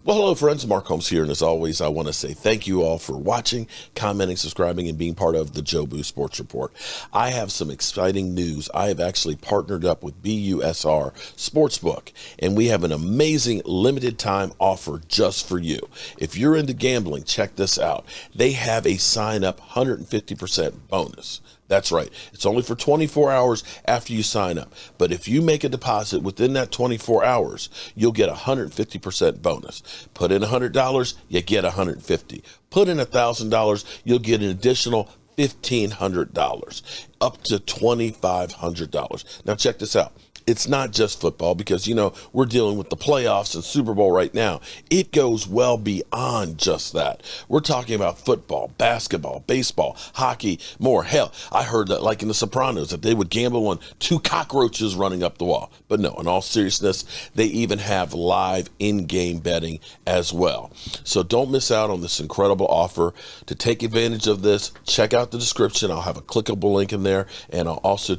Well, hello, friends. Mark Holmes here, and as always, I want to say thank you all for watching, commenting, subscribing, and being part of the Joe Boo Sports Report. I have some exciting news. I have actually partnered up with BUSR Sportsbook, and we have an amazing limited time offer just for you. If you're into gambling, check this out. They have a sign-up 150% bonus. That's right. It's only for 24 hours after you sign up. But if you make a deposit within that 24 hours, you'll get a 150% bonus. Put in $100, you get $150. Put in $1,000, you'll get an additional $1,500, up to $2,500. Now check this out. It's not just football because, we're dealing with the playoffs and Super Bowl right now. It goes well beyond just that. We're talking about football, basketball, baseball, hockey, more. Hell, I heard that like in The Sopranos that they would gamble on 2 cockroaches running up the wall. But no, in all seriousness, they even have live in-game betting as well. So don't miss out on this incredible offer. To take advantage of this, check out the description. I'll have a clickable link in there, and I'll also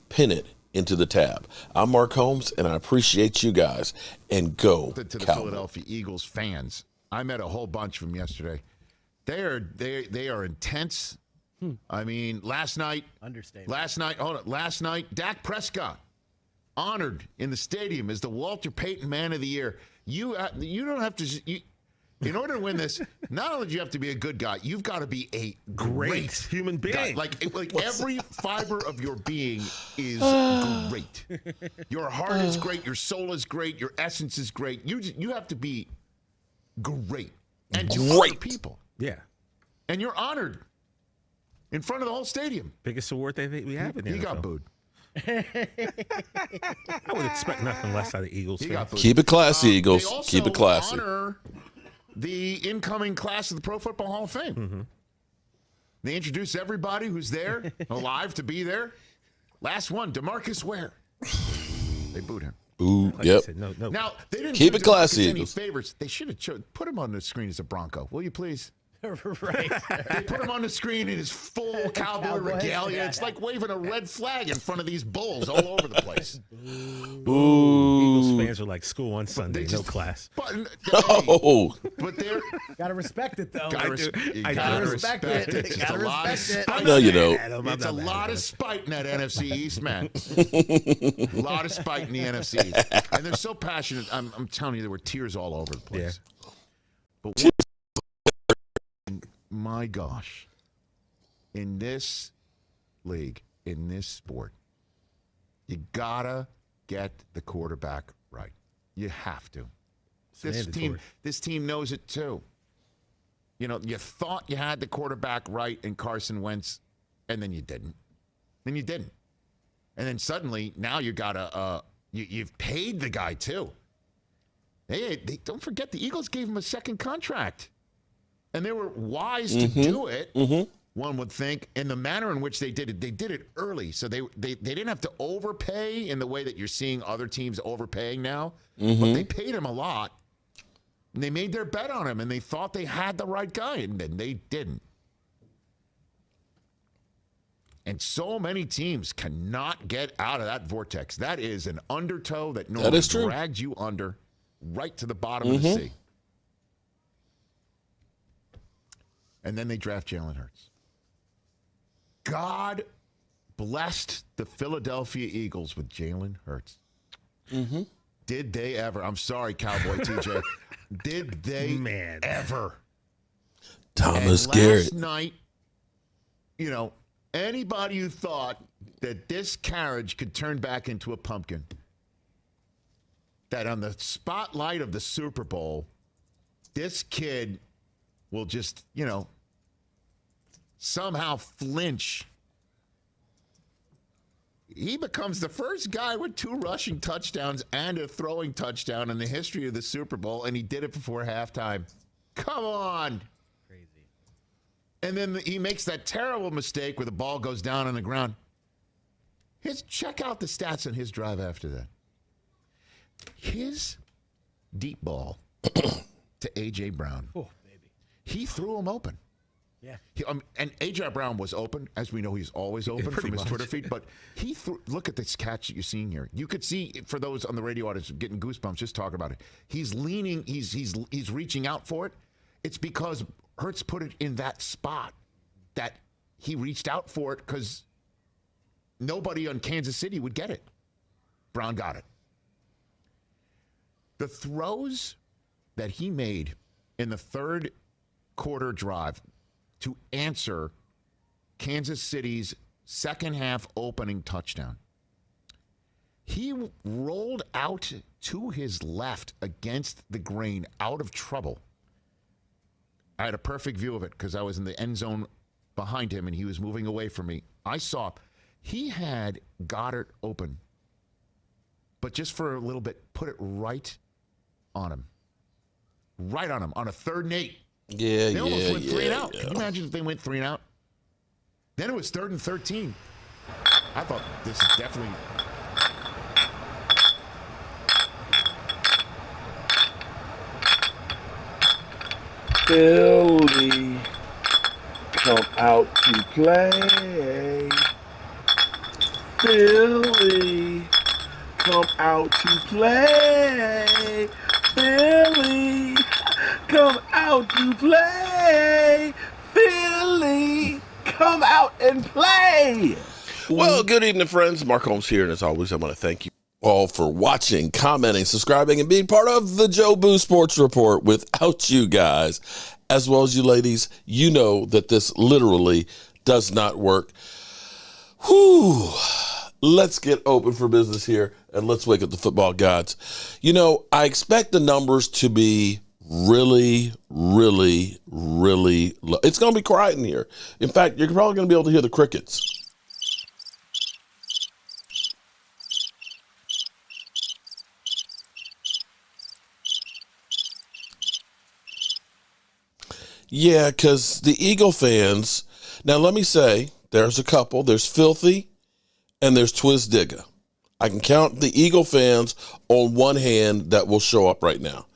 pin it into the tab. I'm Mark Holmes, and I appreciate you guys. And go to the Cowboys. Philadelphia Eagles fans. I met a whole bunch of them yesterday. They are intense. I mean, last night, Dak Prescott honored in the stadium as the Walter Payton Man of the Year. You don't have to. In order to win this, not only do you have to be a good guy, you've got to be a great human being. Guy. Like every fiber of your being is great. Your heart is great. Your soul is great. Your essence is great. You have to be great and to other people. Yeah. And you're honored in front of the whole stadium. Biggest award we have in the He NFL. got booed. I would expect nothing less out of the Eagles. Keep it classy, Eagles. They also Keep it classy. Honor the incoming class of the Pro Football Hall of Fame. Mm-hmm. They introduce everybody who's there, alive to be there. Last one, DeMarcus Ware. They booed him. Ooh, Like yep. I said, no. Now, they didn't Keep do it classy, any Eagles. favors. They should have put him on the screen as a Bronco. Will you please? Right. They put him on the screen in his full cowboy regalia. Yeah. It's like waving a red flag in front of these bulls all over the place. Eagles fans are like school on Sunday, no class. But they're Gotta respect it, though. gotta respect it. It's just a lot of spite. No, you don't. It's a lot of spite in that NFC East, man. A lot of spite in the NFC East. And they're so passionate. I'm telling you, there were tears all over the place. Yeah. But my gosh, in this league, in this sport, you gotta get the quarterback right. You have to. This team knows it too. You thought you had the quarterback right in Carson Wentz, and then you didn't. And then suddenly, now you gotta you've paid the guy too. They don't forget the Eagles gave him a second contract. And they were wise to do it, one would think, in the manner in which they did it. They did it early, so they didn't have to overpay in the way that you're seeing other teams overpaying now. But they paid him a lot, and they made their bet on him, and they thought they had the right guy, and then they didn't. And so many teams cannot get out of that vortex. That is an undertow that normally drags you under right to the bottom of the sea. And then they draft Jalen Hurts. God blessed the Philadelphia Eagles with Jalen Hurts. Did they ever? I'm sorry, Cowboy TJ. Did they ever? Thomas and Garrett. Last night, anybody who thought that this carriage could turn back into a pumpkin, that on the spotlight of the Super Bowl, this kid will just, somehow flinch. He becomes the first guy with 2 rushing touchdowns and a throwing touchdown in the history of the Super Bowl, and he did it before halftime. Come on. Crazy. And then he makes that terrible mistake where the ball goes down on the ground. Check out the stats on his drive after that. His deep ball to A.J. Brown. Oh, baby. He threw him open. Yeah. And A.J. Brown was open, as we know he's always open pretty from his much. Twitter feed. But he threw. Look at this catch that you're seeing here. You could see, for those on the radio audience getting goosebumps just talking about it. He's leaning. He's reaching out for it. It's because Hurts put it in that spot that he reached out for it because nobody on Kansas City would get it. Brown got it. The throws that he made in the third quarter drive to answer Kansas City's second half opening touchdown. He rolled out to his left against the grain, out of trouble. I had a perfect view of it because I was in the end zone behind him and he was moving away from me. I saw he had Goddard open, but just for a little bit, put it right on him. Right on him on a 3rd and 8. Yeah, They almost went 3 and out. yeah. Can you imagine if they went 3 and out? Then it was 3rd and 13. I thought this is definitely. Philly, come out to play. Philly, come out to play. Philly, come out to play. Philly, come out and play. Well, good evening, friends. Mark Holmes here, and as always, I want to thank you all for watching, commenting, subscribing, and being part of the Joe Boo Sports Report. Without you guys, as well as you ladies, you know that this literally does not work. Whew. Let's get open for business here, and let's wake up the football gods. You know, I expect the numbers to be really, really, really low. It's going to be quiet in here. In fact, you're probably going to be able to hear the crickets. Yeah, because the Eagle fans, now let me say, there's a couple. There's Filthy and there's Twizdigga. I can count the Eagle fans on one hand that will show up right now.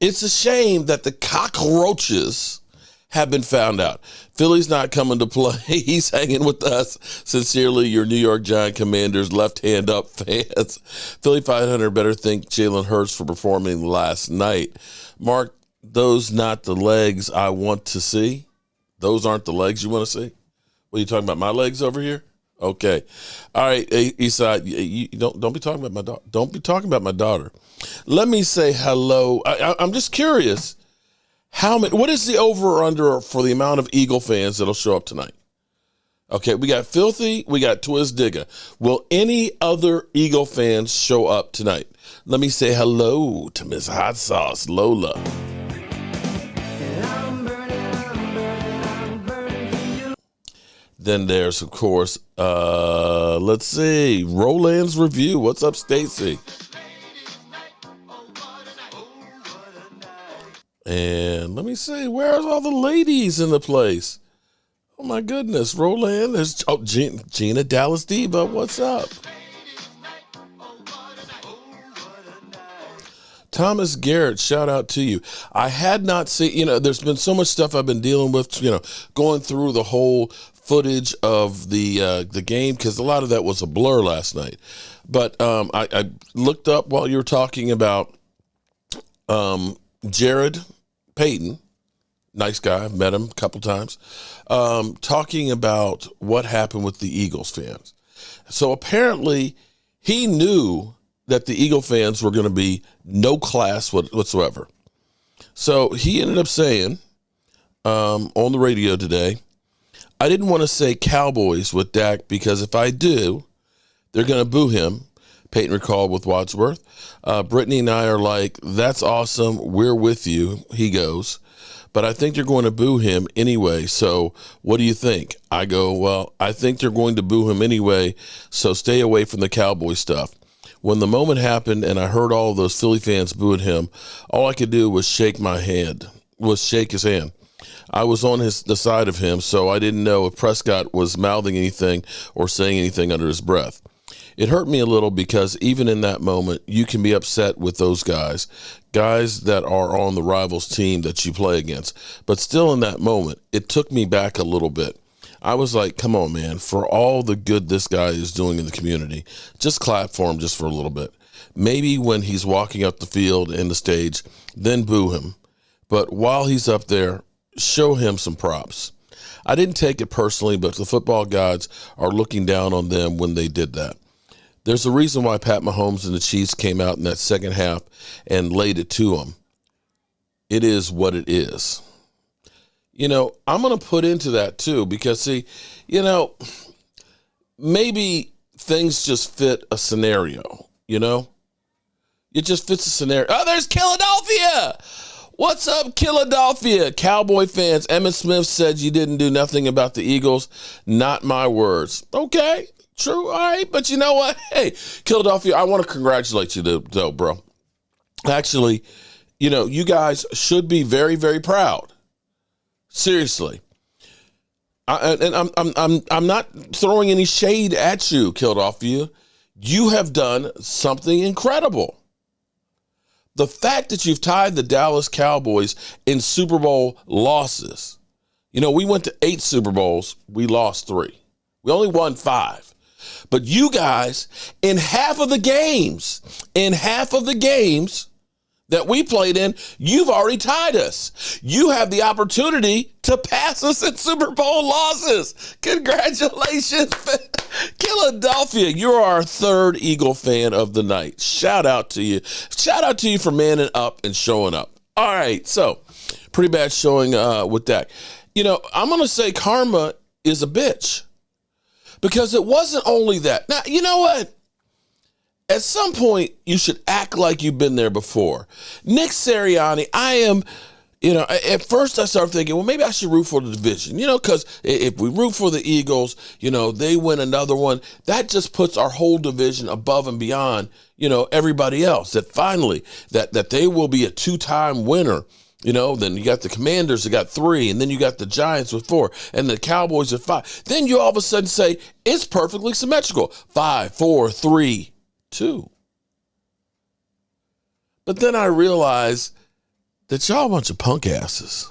It's a shame that the cockroaches have been found out. Philly's not coming to play. He's hanging with us. Sincerely, your New York Giant Commanders left hand up fans. Philly 500 better thank Jalen Hurts for performing last night. Mark, those not the legs I want to see. Those aren't the legs you want to see. What are you talking about? My legs over here? Okay. All right, Eastside, you don't be talking about my daughter. Don't be talking about my daughter. Let me say hello. I'm just curious. What is the over or under for the amount of Eagle fans that'll show up tonight? Okay, we got Filthy, we got Twizdigga. Will any other Eagle fans show up tonight? Let me say hello to Miss Hot Sauce Lola. Then there's, of course, let's see, Roland's Review. What's up, Stacy? And let me see, where's all the ladies in the place? Oh, my goodness. Roland, there's Gina Dallas Diva. What's up? Thomas Garrett, shout out to you. I had not seen, there's been so much stuff I've been dealing with, going through the whole footage of the game, because a lot of that was a blur last night. But I looked up while you were talking about Jared Payton, nice guy, I've met him a couple times, talking about what happened with the Eagles fans. So apparently he knew that the Eagle fans were going to be no class whatsoever. So he ended up saying on the radio today, I didn't want to say Cowboys with Dak because if I do, they're going to boo him. Peyton recalled with Wadsworth. Brittany and I are like, that's awesome. We're with you. He goes, but I think they're going to boo him anyway. So what do you think? I go, well, I think they're going to boo him anyway. So stay away from the Cowboy stuff. When the moment happened and I heard all of those Philly fans booing him, all I could do was shake his hand. I was on the side of him, so I didn't know if Prescott was mouthing anything or saying anything under his breath. It hurt me a little because even in that moment, you can be upset with those guys that are on the rivals team that you play against. But still in that moment, it took me back a little bit. I was like, come on, man, for all the good this guy is doing in the community, just clap for him just for a little bit. Maybe when he's walking up the field in the stage, then boo him. But while he's up there, show him some props. I didn't take it personally, but the football gods are looking down on them when they did that. There's a reason why Pat Mahomes and the Chiefs came out in that second half and laid it to them. It is what it is. You know, I'm going to put into that too because, see, you know, maybe things just fit a scenario, you know? It just fits a scenario. Oh, there's Philadelphia. What's up, Philadelphia? Cowboy fans, Emmitt Smith said you didn't do nothing about the Eagles. Not my words. Okay, true, all right. But you know what? Hey, Philadelphia, I want to congratulate you, though, bro. Actually, you know, you guys should be very, very proud. Seriously. I'm not throwing any shade at you, Philadelphia. You have done something incredible. The fact that you've tied the Dallas Cowboys in Super Bowl losses. You know, we went to 8 Super Bowls. We lost 3. We only won 5. But you guys, in half of the games that we played in, you've already tied us. You have the opportunity to pass us in Super Bowl losses. Congratulations, Philadelphia. You're our 3rd Eagle fan of the night. Shout out to you. Shout out to you for manning up and showing up. All right, so pretty bad showing with that. You know, I'm going to say karma is a bitch because it wasn't only that. Now, you know what? At some point, you should act like you've been there before. Nick Sirianni, at first I started thinking, well, maybe I should root for the division, you know, because if we root for the Eagles, you know, they win another one. That just puts our whole division above and beyond, you know, everybody else. That finally, that they will be a 2-time winner. You know, then you got the Commanders that got 3, and then you got the Giants with 4, and the Cowboys at 5. Then you all of a sudden say, it's perfectly symmetrical. 5, 4, 3. 2. But then I realized that y'all a bunch of punk asses.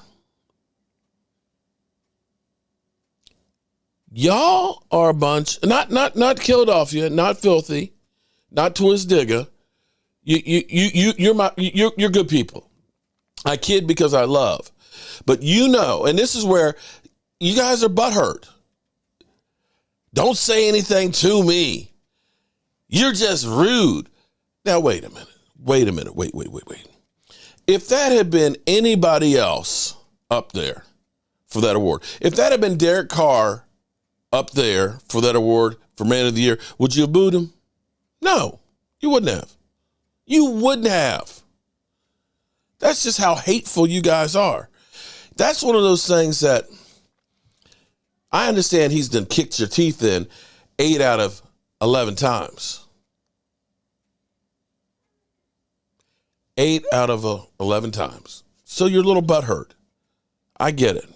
Y'all are a bunch, not Philadelphia, not filthy, not Twist Digger. You're good people. I kid because I love. But you know, and this is where you guys are butthurt. Don't say anything to me. You're just rude. Now, wait a minute. Wait. If that had been anybody else up there for that award, if that had been Derek Carr up there for that award for Man of the Year, would you have booed him? No, you wouldn't have. You wouldn't have. That's just how hateful you guys are. That's one of those things that I understand he's done kicked your teeth in 8 out of 11 times. 8 out of 11 times. So you're a little butthurt. I get it.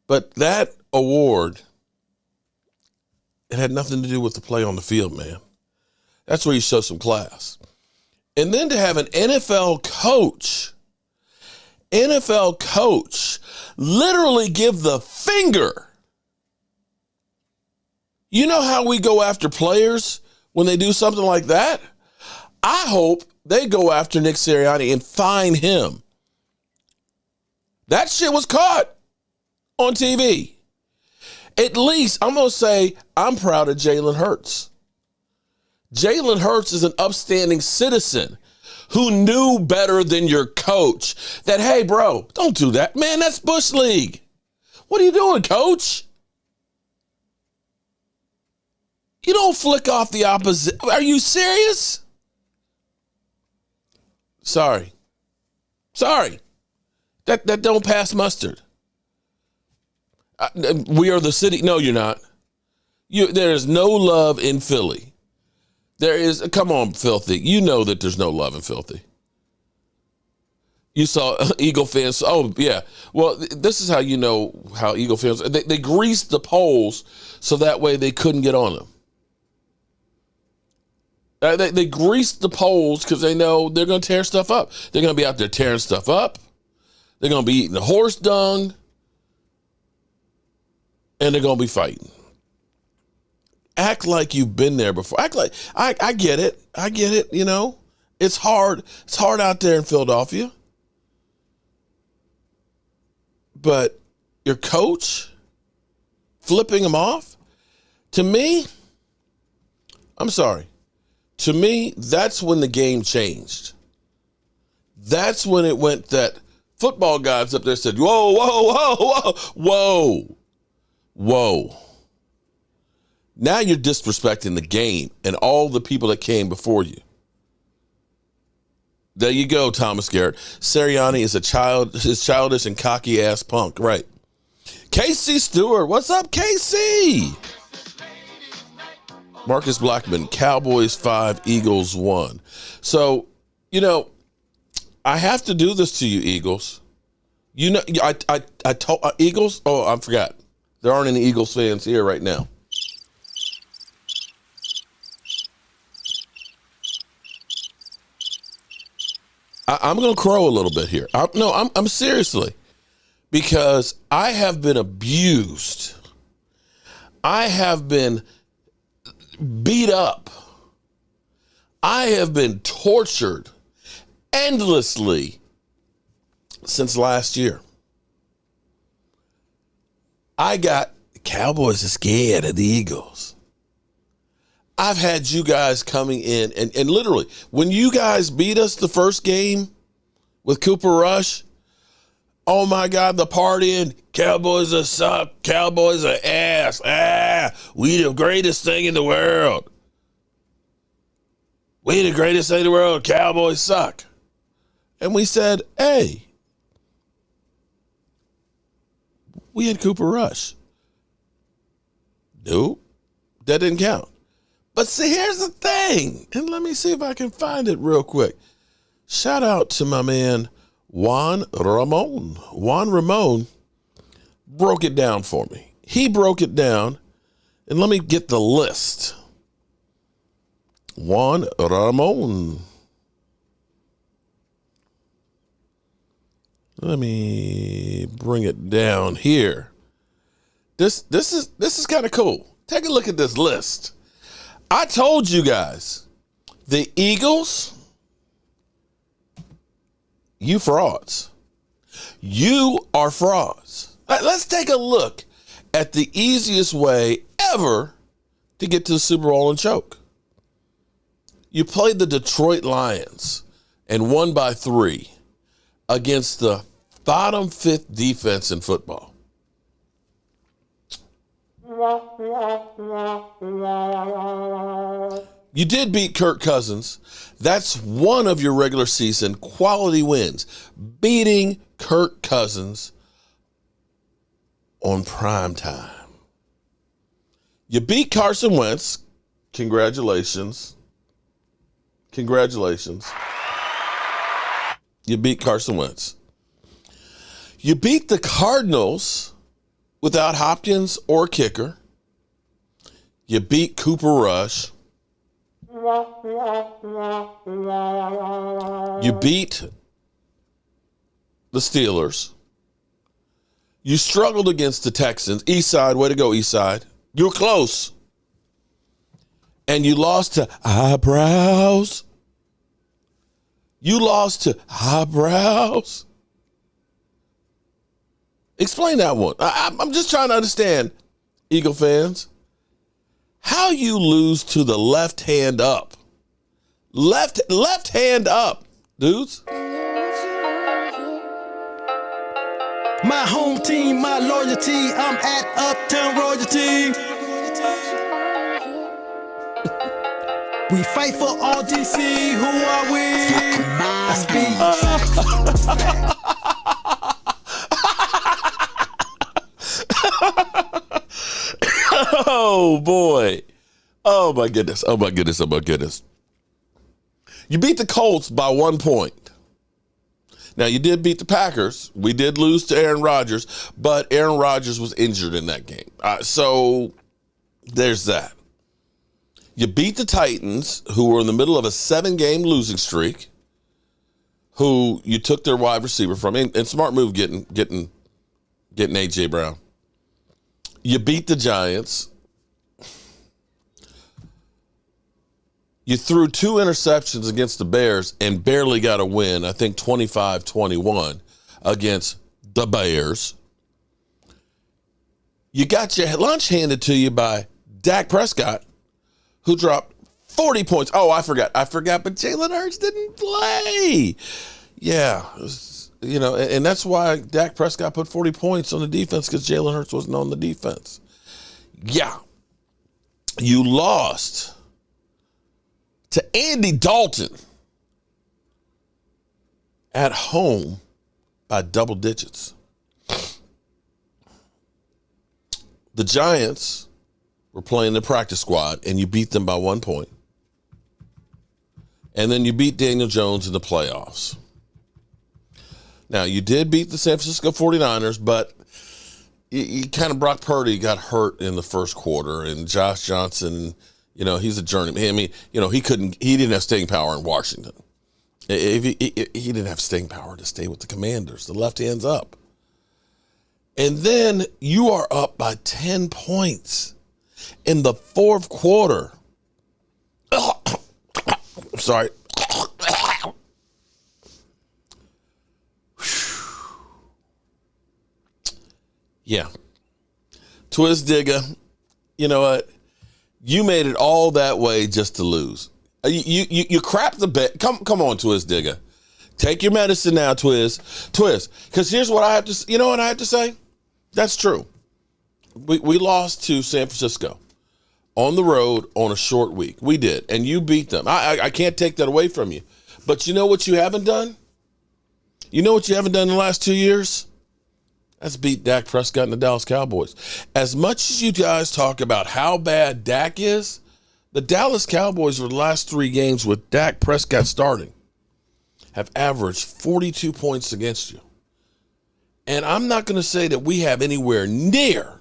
But that award, it had nothing to do with the play on the field, man. That's where you show some class. And then to have an NFL coach literally give the finger. You know how we go after players when they do something like that? I hope they go after Nick Sirianni and fine him. That shit was caught on TV. At least I'm going to say I'm proud of Jalen Hurts. Jalen Hurts is an upstanding citizen who knew better than your coach that, hey, bro, don't do that. Man, that's Bush League. What are you doing, coach? You don't flick off the opposite. Are you serious? Sorry. That don't pass mustard. We are the city. No, you're not. There is no love in Philly. There is. Come on, Filthy. You know that there's no love in Filthy. You saw Eagle fans. Oh, yeah. Well, this is how you know how Eagle fans. They greased the poles so that way they couldn't get on them. They grease the poles because they know they're going to tear stuff up. They're going to be out there tearing stuff up. They're going to be eating the horse dung. And they're going to be fighting. Act like you've been there before. Act like, I get it. I get it, you know. It's hard. It's hard out there in Philadelphia. But your coach flipping them off, to me, I'm sorry. To me, that's when the game changed. That's when it went that football guys up there said, whoa, whoa, whoa, whoa, whoa, whoa. Now you're disrespecting the game and all the people that came before you. There you go, Thomas Garrett. Sirianni is childish and cocky ass punk, right? KC Stewart, what's up, KC? Marcus Blackman, Cowboys 5, Eagles 1. So, you know, I have to do this to you, Eagles. You know, I told Eagles. Oh, I forgot. There aren't any Eagles fans here right now. I'm going to crow a little bit here. I'm seriously, because I have been abused. I have been beat up. I have been tortured endlessly since last year. The Cowboys are scared of the Eagles. I've had you guys coming in and literally, when you guys beat us the first game with Cooper Rush, oh my God, the partying, Cowboys are suck, Cowboys are ass, we the greatest thing in the world. We the greatest thing in the world, Cowboys suck. And we said, hey, we had Cooper Rush. Nope, that didn't count. But see, here's the thing, and let me see if I can find it real quick. Shout out to my man, Juan Ramon. Juan Ramon broke it down for me. He broke it down, and let me get the list. Juan Ramon. Let me bring it down here. This is kind of cool. Take a look at this list. I told you guys, the Eagles, you frauds. You are frauds. Let's take a look at the easiest way ever to get to the Super Bowl and choke. You played the Detroit Lions and won by 3 against the bottom 5th defense in football. You did beat Kirk Cousins. That's one of your regular season quality wins. Beating Kirk Cousins on prime time. You beat Carson Wentz. Congratulations. Congratulations. You beat Carson Wentz. You beat the Cardinals without Hopkins or kicker. You beat Cooper Rush. You beat the Steelers. You struggled against the Texans. Eastside, way to go, Eastside. You were close. And you lost to Eyebrows. You lost to Eyebrows. Explain that one. I'm just trying to understand, Eagle fans, how you lose to the left hand up. Left hand up, dudes. My home team, my loyalty, I'm at Uptown Royalty. We fight for all DC, who are we? I speak. Oh boy. Oh my goodness. Oh my goodness. Oh my goodness. You beat the Colts by 1 point. Now you did beat the Packers. We did lose to Aaron Rodgers, but Aaron Rodgers was injured in that game. So there's that. You beat the Titans, who were in the middle of a 7-game losing streak, who you took their wide receiver from, and smart move getting A.J. Brown. You beat the Giants. You threw 2 interceptions against the Bears and barely got a win, I think 25-21 against the Bears. You got your lunch handed to you by Dak Prescott, who dropped 40 points. Oh, I forgot, but Jalen Hurts didn't play. Yeah, and that's why Dak Prescott put 40 points on the defense, because Jalen Hurts wasn't on the defense. Yeah, you lost to Andy Dalton at home by double digits. The Giants were playing the practice squad, and you beat them by 1 point. And then you beat Daniel Jones in the playoffs. Now, you did beat the San Francisco 49ers, but you kind of, Brock Purdy got hurt in the first quarter, and Josh Johnson, he's a journeyman. I mean, he didn't have staying power in Washington. He didn't have staying power to stay with the Commanders. The left hand's up. And then you are up by 10 points in the fourth quarter. Sorry. Yeah. Twiz Digga, you know what? You made it all that way just to lose. You crapped the bet. Come on, Twiz Digga. Take your medicine now, Twiz. Because here's what I have to, I have to say? That's true. We lost to San Francisco on the road on a short week. We did, and you beat them. I can't take that away from you. But you know what you haven't done? You know what you haven't done in the last 2 years? That's beat Dak Prescott and the Dallas Cowboys. As much as you guys talk about how bad Dak is, the Dallas Cowboys for the last 3 games with Dak Prescott starting have averaged 42 points against you. And I'm not going to say that we have anywhere near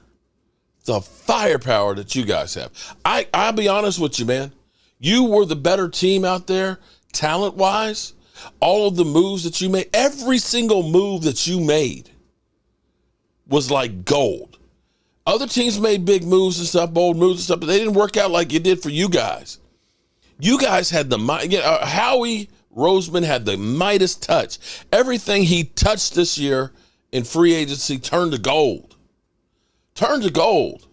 the firepower that you guys have. I'll be honest with you, man. You were the better team out there, talent-wise. All of the moves that you made, every single move that you made was like gold. Other teams made big moves and stuff, bold moves and stuff, but they didn't work out like it did for you guys. You guys had the Howie Roseman had the Midas touch. Everything he touched this year in free agency turned to gold. Turned to gold.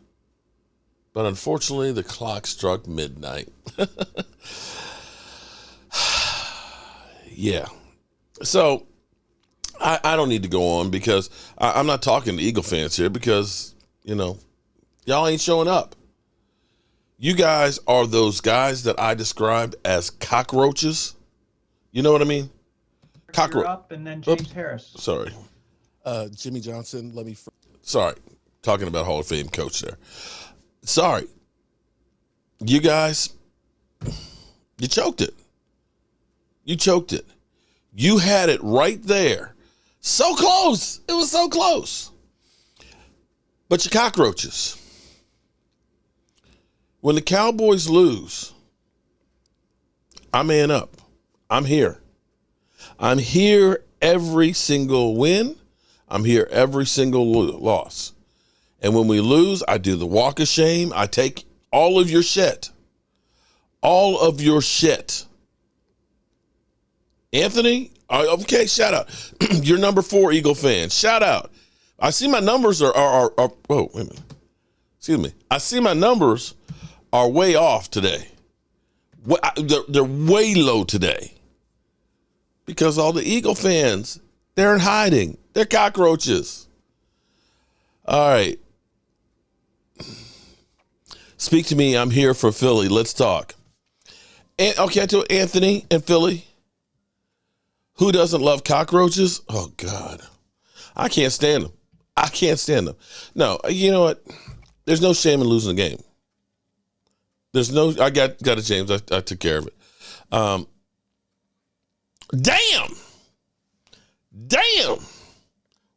But unfortunately, the clock struck midnight. Yeah. So I don't need to go on because I'm not talking to Eagle fans here because, y'all ain't showing up. You guys are those guys that I described as cockroaches. You know what I mean? Cockroach. Up and then James Harris. Sorry. Jimmy Johnson, sorry. Talking about Hall of Fame coach there. Sorry. You guys, you choked it. You choked it. You had it right there. So close. It was so close. But you cockroaches. When the Cowboys lose, I man up. I'm here. I'm here every single win. I'm here every single loss. And when we lose, I do the walk of shame. I take all of your shit. All of your shit. Anthony, okay, shout out. You're number 4 Eagle fan. Shout out. I see my numbers are whoa, wait a minute. Excuse me. I see my numbers are way off today. They're way low today. Because all the Eagle fans, they're in hiding. They're cockroaches. All right. Speak to me. I'm here for Philly. Let's talk. Okay, to Anthony and Philly. Who doesn't love cockroaches? Oh, God. I can't stand them. I can't stand them. No, you know what? There's no shame in losing a game. There's no, I got it, James. I took care of it. Damn.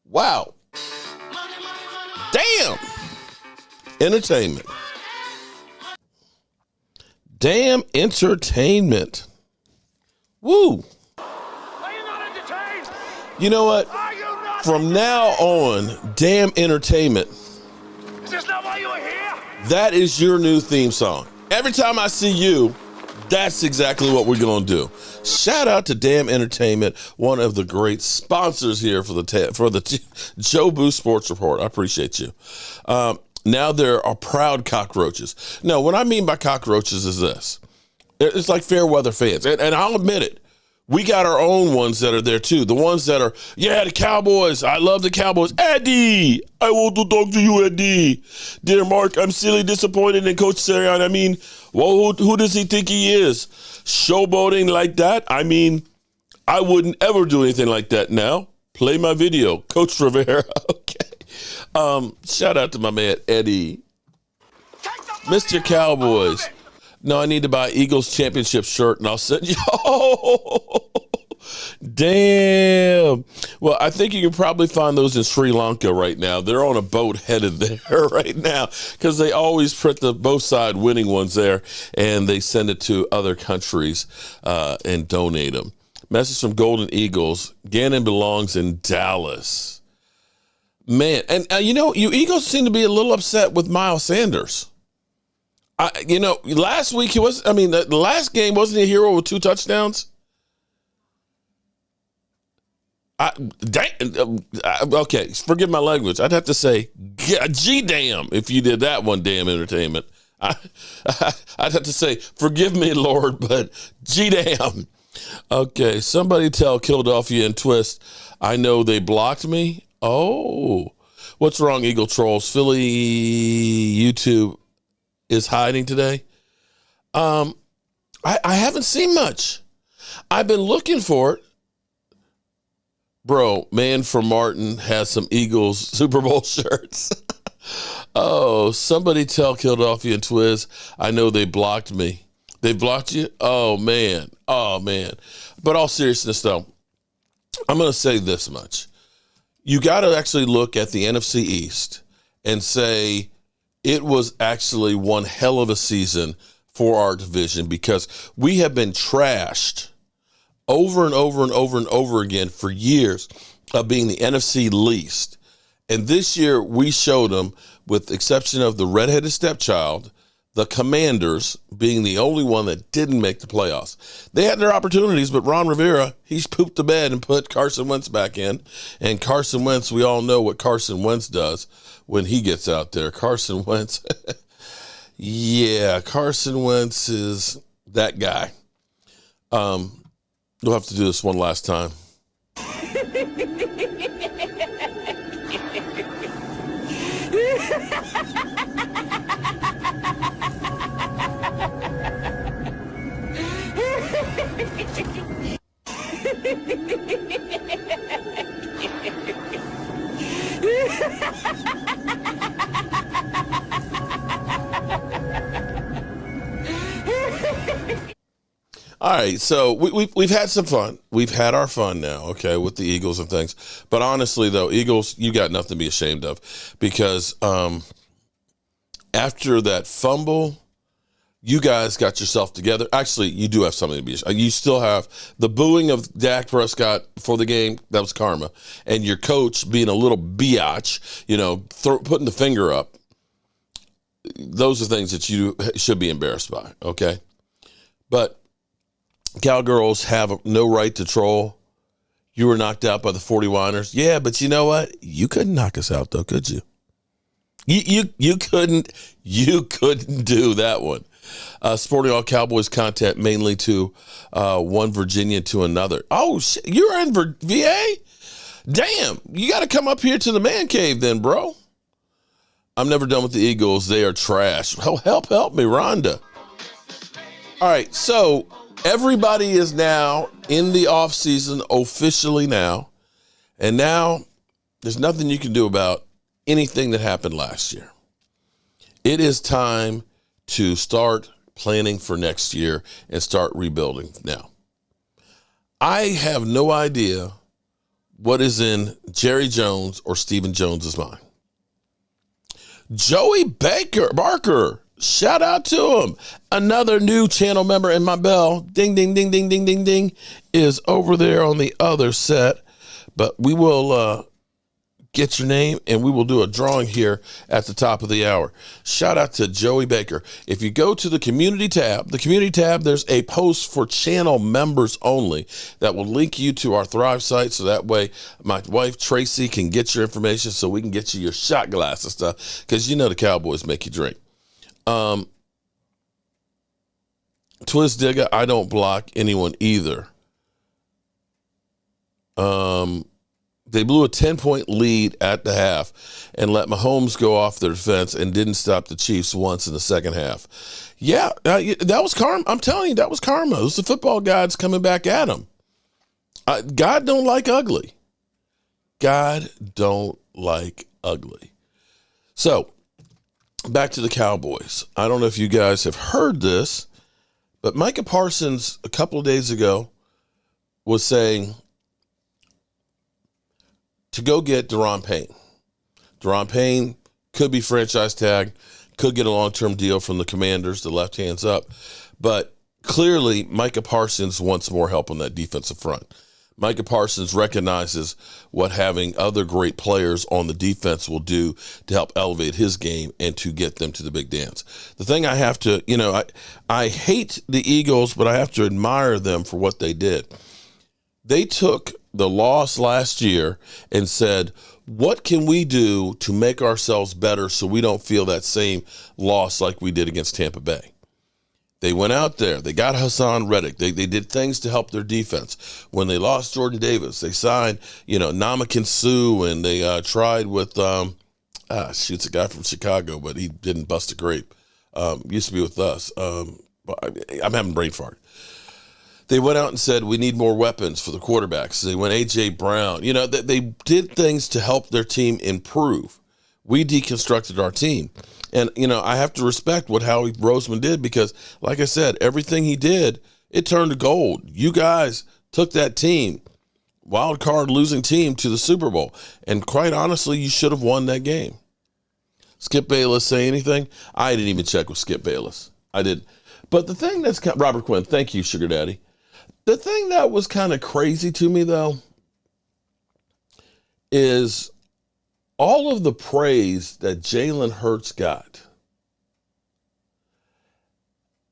Wow. Damn. Entertainment. Damn Entertainment. Woo. Are you not entertained? You know what? Are you not? From now on, Damn Entertainment. Is this not why you are here? That is your new theme song. Every time I see you, that's exactly what we're going to do. Shout out to Damn Entertainment, one of the great sponsors here for the Joe Boo Sports Report. I appreciate you. Now there are proud cockroaches. No, what I mean by cockroaches is this. It's like fair weather fans. And I'll admit it. We got our own ones that are there too. The ones that are, yeah, the Cowboys. I love the Cowboys. Eddie, I want to talk to you, Eddie. Dear Mark, I'm silly disappointed in Coach Sirianni. I mean, well, who does he think he is? Showboating like that? I mean, I wouldn't ever do anything like that now. Play my video. Coach Rivera. Okay. Shout out to my man, Eddie. Mr. Cowboys. No, I need to buy Eagles championship shirt, and I'll send you. Oh, damn. Well, I think you can probably find those in Sri Lanka right now. They're on a boat headed there right now because they always print the both side winning ones there, and they send it to other countries and donate them. Message from Golden Eagles. Gannon belongs in Dallas. Man, and you Eagles seem to be a little upset with Miles Sanders. Last week the last game, wasn't he a hero with 2 touchdowns? Okay, forgive my language. I'd have to say, G-damn, if you did that one, Damn Entertainment. I'd have to say, forgive me, Lord, but G-damn. Okay, somebody tell Philadelphia and Twist, I know they blocked me. Oh, what's wrong, Eagle Trolls? Philly YouTube is hiding today. I haven't seen much. I've been looking for it. Bro, Man from Martin has some Eagles Super Bowl shirts. Oh, somebody tell Philadelphia and Twiz, I know they blocked me. They blocked you? Oh, man. But all seriousness, though, I'm going to say this much. You got to actually look at the NFC East and say it was actually one hell of a season for our division because we have been trashed over and over and over and over again for years of being the NFC least. And this year we showed them, with the exception of the redheaded stepchild, the Commanders being the only one that didn't make the playoffs. They had their opportunities, but Ron Rivera, he's pooped the bed and put Carson Wentz back in. And Carson Wentz, we all know what Carson Wentz does when he gets out there. Carson Wentz, yeah, Carson Wentz is that guy. We'll have to do this one last time. All right, so we've had some fun. We've had our fun now, okay, with the Eagles and things. But honestly, though, Eagles, you got nothing to be ashamed of because after that fumble, you guys got yourself together. Actually, you do have something to be ashamed. You still have the booing of Dak Prescott for the game. That was karma. And your coach being a little biatch, putting the finger up. Those are things that you should be embarrassed by, okay? But Cowgirls have no right to troll. You were knocked out by the 40-winers. Yeah, but you know what? You couldn't knock us out, though, could you? You couldn't do that one. Sporting all Cowboys content mainly to one Virginia to another. Oh, shit, you're in VA? Damn, you got to come up here to the man cave then, bro. I'm never done with the Eagles. They are trash. Oh, help me, Rhonda. All right, so everybody is now in the offseason officially now. And now there's nothing you can do about anything that happened last year. It is time to start planning for next year and start rebuilding now. I have no idea what is in Jerry Jones or Stephen Jones's mind. Joey Barker Shout out to him. Another new channel member, and my bell, ding, ding, ding, ding, ding, ding, ding, is over there on the other set. But we will get your name, and we will do a drawing here at the top of the hour. Shout out to Joey Baker. If you go to the community tab, there's a post for channel members only that will link you to our Thrive site, so that way my wife Tracy can get your information so we can get you your shot glass and stuff, because you know the Cowboys make you drink. Twist Digger, I don't block anyone either. They blew a 10-point lead at the half and let Mahomes go off their defense and didn't stop the Chiefs once in the second half. Yeah, that was karma. I'm telling you, that was karma. It was the football gods coming back at him. God don't like ugly. God don't like ugly. So, back to the Cowboys. I don't know if you guys have heard this, but Micah Parsons a couple of days ago was saying to go get Deron Payne. Deron Payne could be franchise tag, could get a long-term deal from the Commanders, the left hands up. But clearly, Micah Parsons wants more help on that defensive front. Micah Parsons recognizes what having other great players on the defense will do to help elevate his game and to get them to the big dance. The thing I have to, I hate the Eagles, but I have to admire them for what they did. They took the loss last year and said, what can we do to make ourselves better so we don't feel that same loss like we did against Tampa Bay? They went out there. They got Hassan Reddick. They did things to help their defense. When they lost Jordan Davis, they signed, Ndamukong Suh, and they tried with, it's a guy from Chicago, but he didn't bust a grape. Used to be with us. I'm having brain fart. They went out and said, we need more weapons for the quarterbacks. They went A.J. Brown. They did things to help their team improve. We deconstructed our team. And, I have to respect what Howie Roseman did because, like I said, everything he did, it turned to gold. You guys took that team, wild card losing team, to the Super Bowl. And quite honestly, you should have won that game. Skip Bayless say anything? I didn't even check with Skip Bayless. I didn't. But the thing that's Robert Quinn, thank you, Sugar Daddy. The thing that was kind of crazy to me, though, is all of the praise that Jalen Hurts got.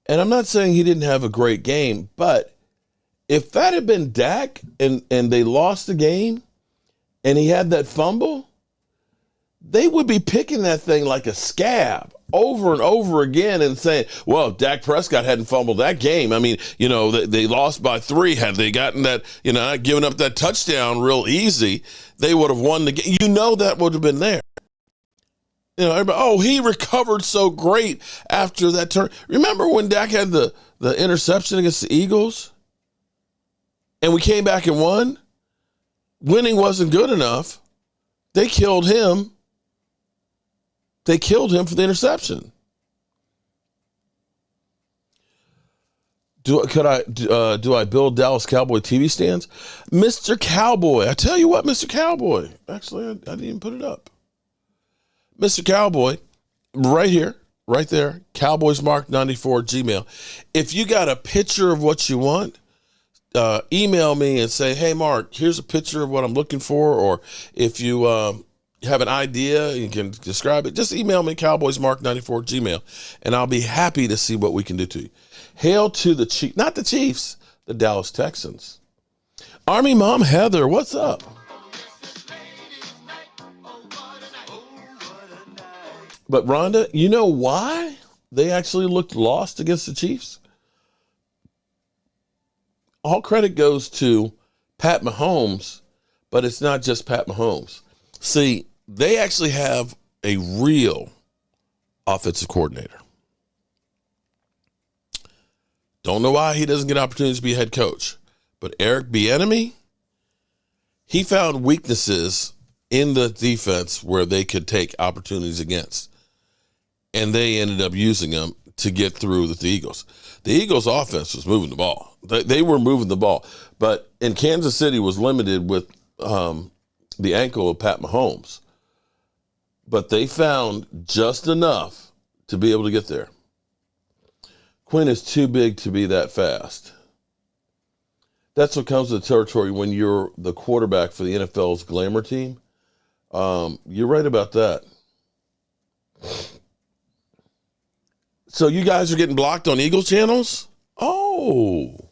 And I'm not saying he didn't have a great game, but if that had been Dak and they lost the game and he had that fumble, they would be picking that thing like a scab over and over again and saying, well, Dak Prescott hadn't fumbled that game. I mean, they lost by 3. Had they gotten that, not giving up that touchdown real easy, they would have won the game. That would have been there. Everybody, he recovered so great after that turn. Remember when Dak had the interception against the Eagles? And we came back and won? Winning wasn't good enough. They killed him. They killed him for the interception. Do I build Dallas Cowboy TV stands? Mr. Cowboy. I tell you what, Mr. Cowboy. Actually, I didn't even put it up. Mr. Cowboy, right here, right there, CowboysMark94 Gmail. If you got a picture of what you want, email me and say, hey, Mark, here's a picture of what I'm looking for. Or if you have an idea, you can describe it, just email me, CowboysMark94 Gmail, and I'll be happy to see what we can do to you. Hail to the Chiefs, not the Chiefs, the Dallas Texans. Army Mom Heather, what's up? But Rhonda, you know why they actually looked lost against the Chiefs? All credit goes to Pat Mahomes, but it's not just Pat Mahomes. See, they actually have a real offensive coordinator. Don't know why he doesn't get opportunities to be a head coach. But Eric B.A.M, he found weaknesses in the defense where they could take opportunities against. And they ended up using them to get through with the Eagles. The Eagles' offense was moving the ball. They were moving the ball. But in Kansas City was limited with the ankle of Pat Mahomes. But they found just enough to be able to get there. Quinn is too big to be that fast. That's what comes with the territory when you're the quarterback for the NFL's glamour team. You're right about that. So you guys are getting blocked on Eagle channels? Oh,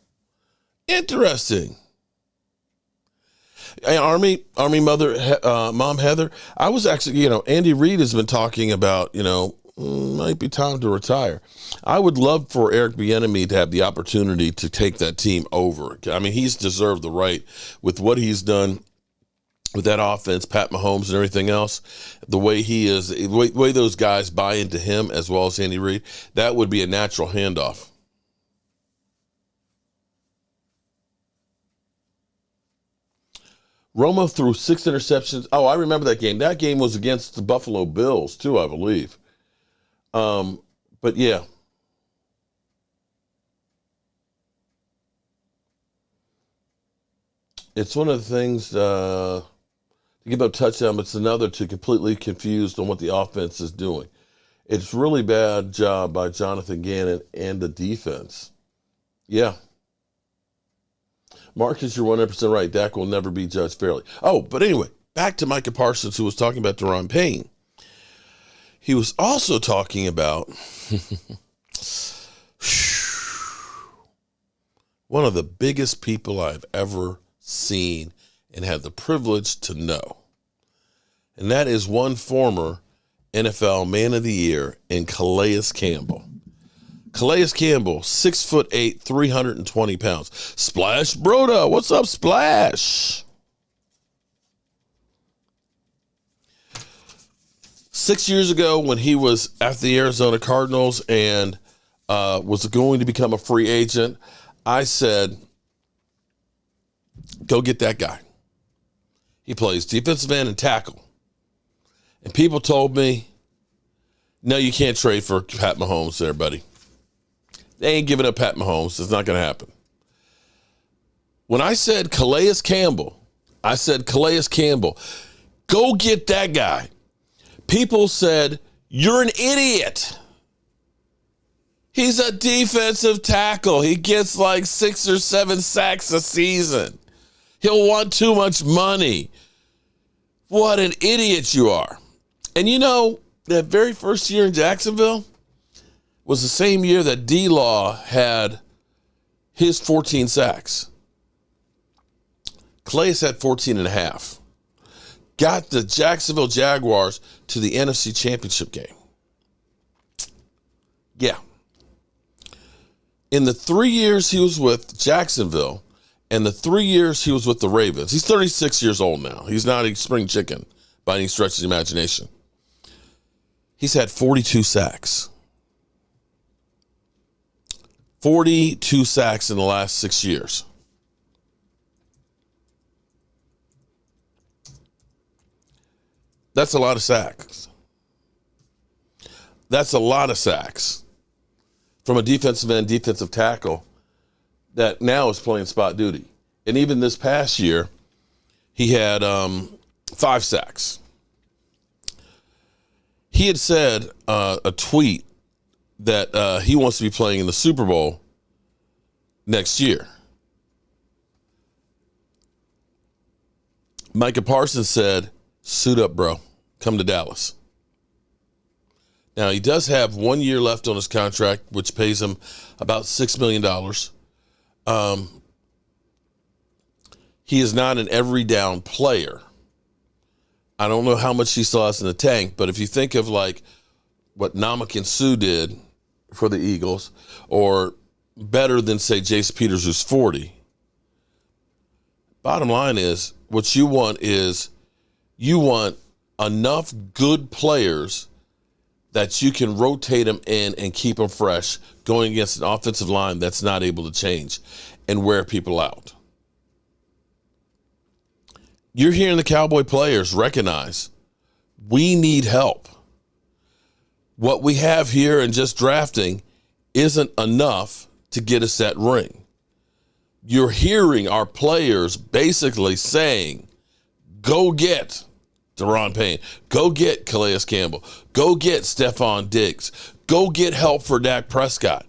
interesting. Hey, Army Mom Heather, I was actually, Andy Reid has been talking about, might be time to retire. I would love for Eric Bieniemy to have the opportunity to take that team over. I mean, he's deserved the right with what he's done with that offense, Pat Mahomes and everything else, the way he is, the way those guys buy into him as well as Andy Reid, that would be a natural handoff. Romo threw 6 interceptions. Oh, I remember that game. That game was against the Buffalo Bills, too, I believe. But, yeah. It's one of the things to give up a touchdown, but it's another to completely confused on what the offense is doing. It's really bad job by Jonathan Gannon and the defense. Yeah. Marcus, you're 100% right. Dak will never be judged fairly. Oh, but anyway, back to Micah Parsons, who was talking about Daron Payne. He was also talking about one of the biggest people I've ever seen and had the privilege to know. And that is one former NFL Man of the Year in Calais Campbell. Calais Campbell, 6'8", 320 pounds. Splash Broda, what's up, Splash? 6 years ago when he was at the Arizona Cardinals and was going to become a free agent, I said, go get that guy. He plays defensive end and tackle. And people told me, no, you can't trade for Pat Mahomes there, buddy. They ain't giving up Pat Mahomes. It's not going to happen. When I said Calais Campbell, go get that guy. People said, you're an idiot. He's a defensive tackle. He gets like 6 or 7 sacks a season. He'll want too much money. What an idiot you are. And that very first year in Jacksonville was the same year that D-Law had his 14 sacks. Calais had 14 and a half. Got the Jacksonville Jaguars to the NFC Championship game. Yeah. In the 3 years he was with Jacksonville and the 3 years he was with the Ravens, he's 36 years old now. He's not a spring chicken by any stretch of the imagination. He's had 42 sacks. 42 sacks in the last 6 years. That's a lot of sacks. That's a lot of sacks from a defensive end, defensive tackle that now is playing spot duty. And even this past year, he had 5 sacks. He had said a tweet that he wants to be playing in the Super Bowl next year. Micah Parson said, suit up, bro. Come to Dallas. Now, he does have 1 year left on his contract, which pays him about $6 million. He is not an every down player. I don't know how much he still has in the tank, but if you think of like what Ndamukong Suh did for the Eagles, or better than, say, Jace Peters, who's 40, bottom line is what you want is you want enough good players that you can rotate them in and keep them fresh going against an offensive line that's not able to change and wear people out. You're hearing the Cowboy players recognize we need help. What we have here in just drafting isn't enough to get us that ring. You're hearing our players basically saying, go get Daron Payne. Go get Calais Campbell. Go get Stephon Diggs. Go get help for Dak Prescott.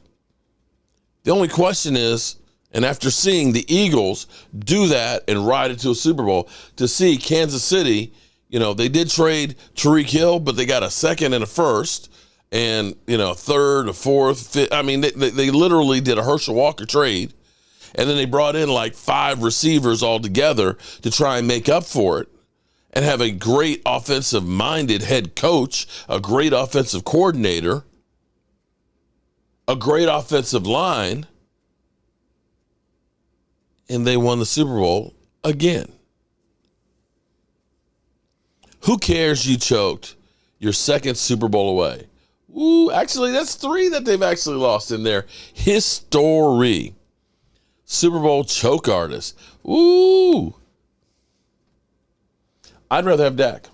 The only question is, and after seeing the Eagles do that and ride it to a Super Bowl, to see Kansas City, they did trade Tyreek Hill, but they got a second and a first, and third, a fourth, fifth. I mean, they literally did a Herschel Walker trade, and then they brought in like 5 receivers all together to try and make up for it, and have a great offensive-minded head coach, a great offensive coordinator, a great offensive line, and they won the Super Bowl again. Who cares you choked your second Super Bowl away? Ooh, actually, that's 3 that they've actually lost in their history. Super Bowl choke artist. Ooh. I'd rather have Dak,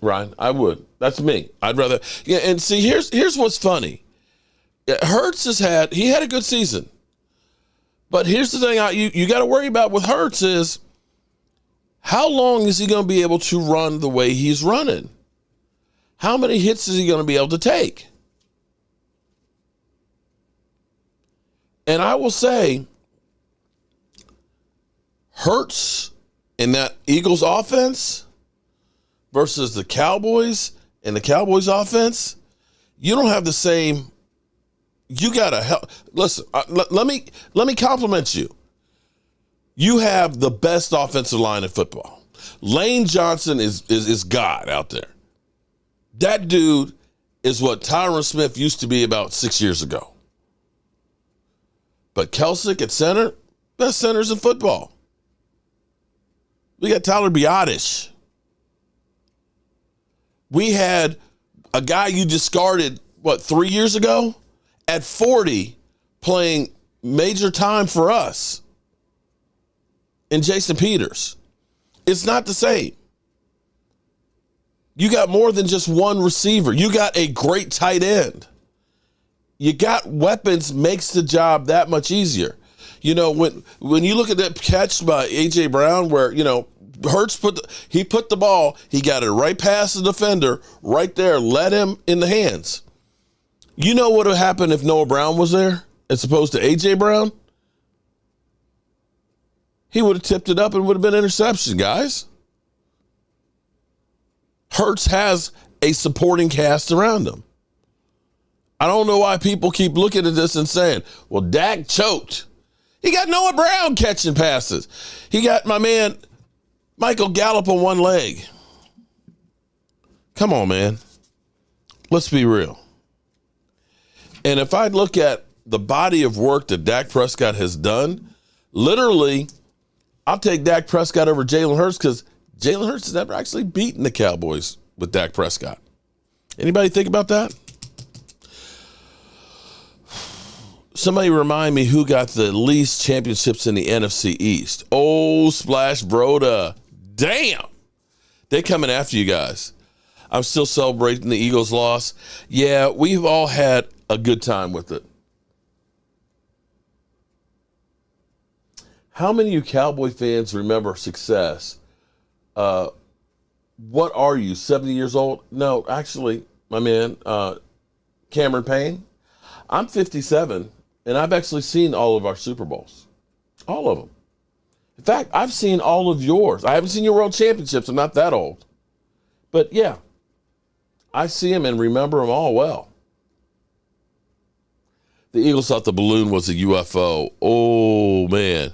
Ryan. I would. That's me. I'd rather. Yeah, and see, here's what's funny. Hurts had a good season. But here's the thing you got to worry about with Hurts is how long is he going to be able to run the way he's running? How many hits is he going to be able to take? And I will say, Hurts in that Eagles offense versus the Cowboys and the Cowboys offense, you don't have the same. You gotta help. Listen, let me compliment you. You have the best offensive line in football. Lane Johnson is God out there. That dude is what Tyron Smith used to be about 6 years ago. But Kelsick at center, best centers in football. We got Tyler Biadasz. We had a guy you discarded, 3 years ago? At 40, playing major time for us. And Jason Peters. It's not the same. You got more than just one receiver. You got a great tight end. You got weapons, makes the job that much easier. When you look at that catch by A.J. Brown where, Hurts put the ball, he got it right past the defender, right there, let him in the hands. You know what would have happened if Noah Brown was there as opposed to A.J. Brown? He would have tipped it up and would have been an interception, guys. Hurts has a supporting cast around him. I don't know why people keep looking at this and saying, well, Dak choked. He got Noah Brown catching passes. He got my man Michael Gallup on one leg. Come on, man. Let's be real. And if I look at the body of work that Dak Prescott has done, literally, I'll take Dak Prescott over Jalen Hurts because Jalen Hurts has never actually beaten the Cowboys with Dak Prescott. Anybody think about that? Somebody remind me who got the least championships in the NFC East. Oh, Splash Broda. Damn. They coming after you guys. I'm still celebrating the Eagles' loss. Yeah, we've all had a good time with it. How many of you Cowboy fans remember success? What are you, 70 years old? No, actually, my man, Cameron Payne. I'm 57, and I've actually seen all of our Super Bowls. All of them. In fact, I've seen all of yours. I haven't seen your world championships. I'm not that old. But, yeah, I see them and remember them all well. The Eagles thought the balloon was a UFO. Oh, man.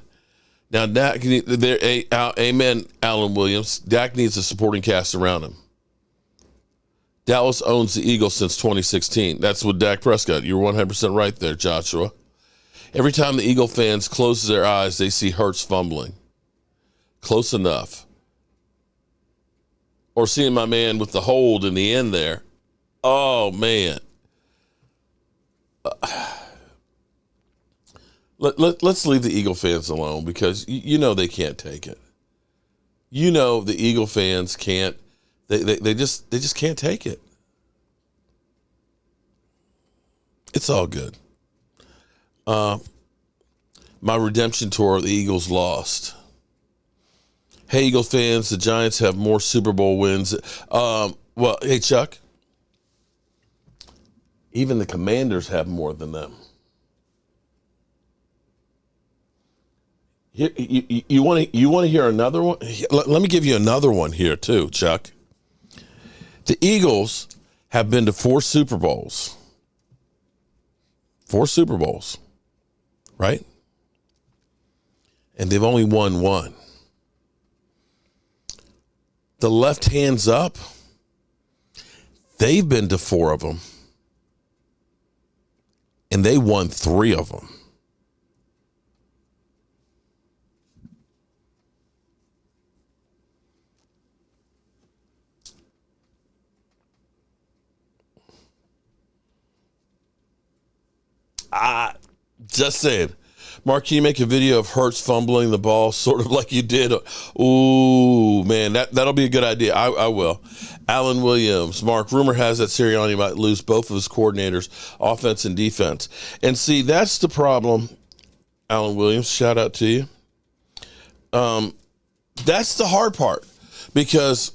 Now, Dak, amen, Alan Williams. Dak needs a supporting cast around him. Dallas owns the Eagles since 2016. That's with Dak Prescott. You're 100% right there, Joshua. Every time the Eagle fans close their eyes, they see Hurts fumbling. Close enough. Or seeing my man with the hold in the end there. Oh, man. Let's leave the Eagle fans alone because you know they can't take it. You know the Eagle fans can't. They just can't take it. It's all good. My redemption tour, the Eagles lost. Hey, Eagles fans, the Giants have more Super Bowl wins. Well, hey, Chuck. Even the Commanders have more than them. You want to hear another one? Let me give you another one here too, Chuck. The Eagles have been to 4 Super Bowls. 4 Super Bowls, right? And they've only won 1. The left hands up, they've been to 4 of them. And they won 3 of them. Just saying. Mark, can you make a video of Hurts fumbling the ball sort of like you did? Ooh, man, that'll be a good idea. I will. Alan Williams. Mark, rumor has that Sirianni might lose both of his coordinators, offense and defense. And see, that's the problem, Alan Williams. Shout out to you. That's the hard part because,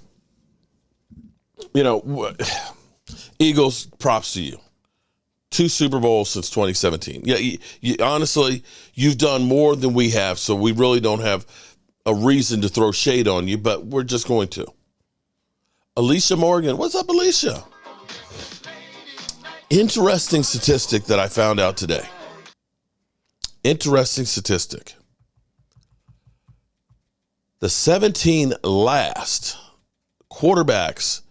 Eagles, props to you. 2 Super Bowls since 2017. Yeah, honestly, you've done more than we have, so we really don't have a reason to throw shade on you, but we're just going to. Alicia Morgan. What's up, Alicia? Interesting statistic that I found out today. Interesting statistic. The 17 last quarterbacks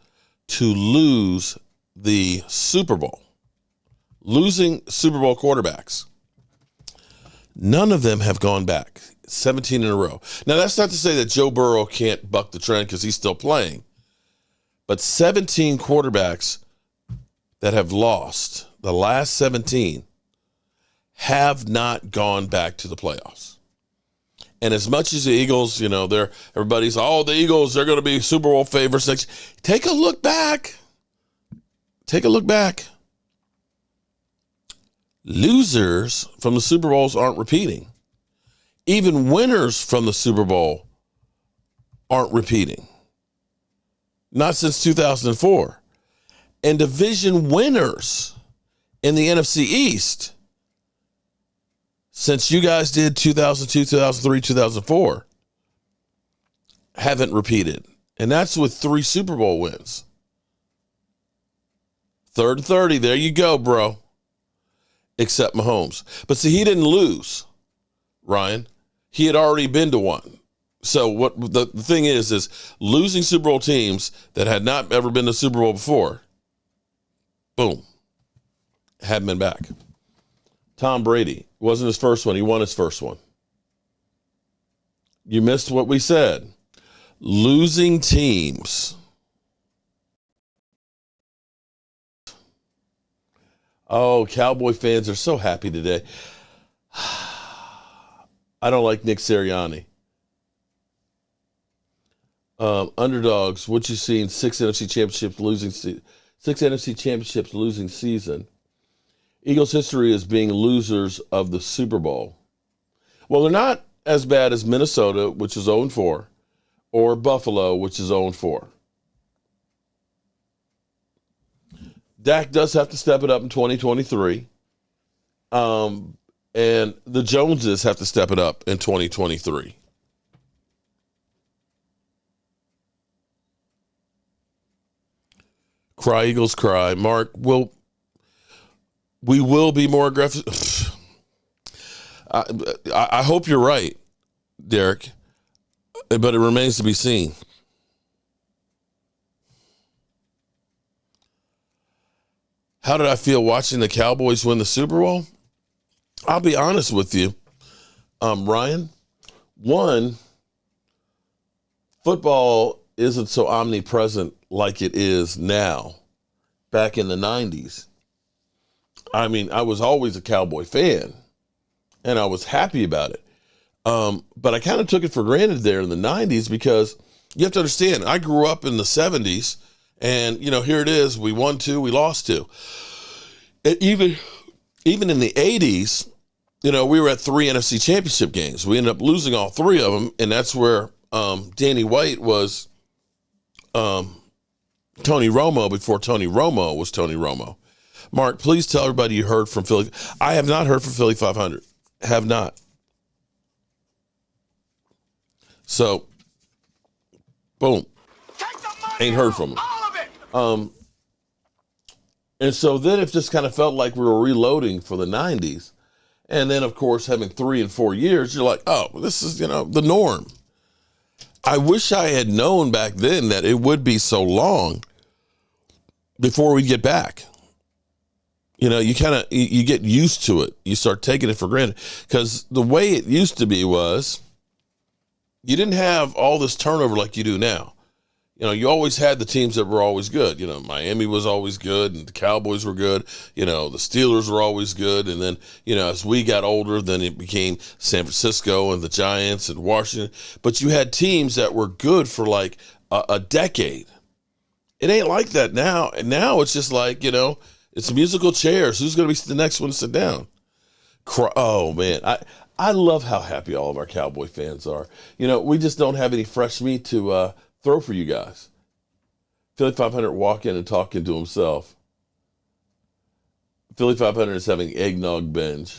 to lose the Super Bowl, losing Super Bowl quarterbacks, none of them have gone back. 17 in a row. Now, that's not to say that Joe Burrow can't buck the trend because he's still playing. But 17 quarterbacks that have lost, the last 17, have not gone back to the playoffs. And as much as the Eagles, everybody's, the Eagles, they're going to be Super Bowl favorites next. Take a look back. Take a look back. Losers from the Super Bowls aren't repeating. Even winners from the Super Bowl aren't repeating. Not since 2004. And division winners in the NFC East, since you guys did 2002, 2003, 2004, haven't repeated. And that's with 3 Super Bowl wins. 3rd and 30, there you go, bro. Except Mahomes. But see, he didn't lose, Ryan. He had already been to 1. So what the thing is losing Super Bowl teams that had not ever been to Super Bowl before, boom, hadn't been back. Tom Brady wasn't his first one. He won his first one. You missed what we said. Losing teams. Oh, Cowboy fans are so happy today. I don't like Nick Sirianni. Underdogs, what you seen? 6 NFC championships losing season. Eagles history as being losers of the Super Bowl. Well, they're not as bad as Minnesota, which is 0-4, or Buffalo, which is 0-4. Dak does have to step it up in 2023. And the Joneses have to step it up in 2023. Cry, Eagles, cry. Mark, we will be more aggressive. I hope you're right, Derek, but it remains to be seen. How did I feel watching the Cowboys win the Super Bowl? I'll be honest with you, Ryan. One, football isn't so omnipresent like it is now. Back in the 90s, I mean, I was always a Cowboy fan, and I was happy about it. But I kind of took it for granted there in the 90s because you have to understand, I grew up in the 70s, and, here it is. We won 2, we lost 2. Even in the 80s, we were at 3 NFC championship games. We ended up losing all 3 of them, and that's where Danny White was Tony Romo before Tony Romo was Tony Romo. Mark, please tell everybody you heard from Philly. I have not heard from Philly 500. Have not. So, boom. Take the money. Ain't heard from him. All of it. And so then it just kind of felt like we were reloading for the 90s. And then, of course, having 3 and 4 years, you're like, oh, this is, the norm. I wish I had known back then that it would be so long before we get back. You get used to it. You start taking it for granted. Because the way it used to be was you didn't have all this turnover like you do now. You always had the teams that were always good. Miami was always good, and the Cowboys were good. The Steelers were always good. And then, as we got older, then it became San Francisco and the Giants and Washington. But you had teams that were good for like a decade. It ain't like that now. And now it's just like, it's musical chairs. Who's going to be the next one to sit down? Oh, man. I love how happy all of our Cowboy fans are. We just don't have any fresh meat to throw for you guys. Philly 500 walking and talking to himself. Philly 500 is having eggnog binge.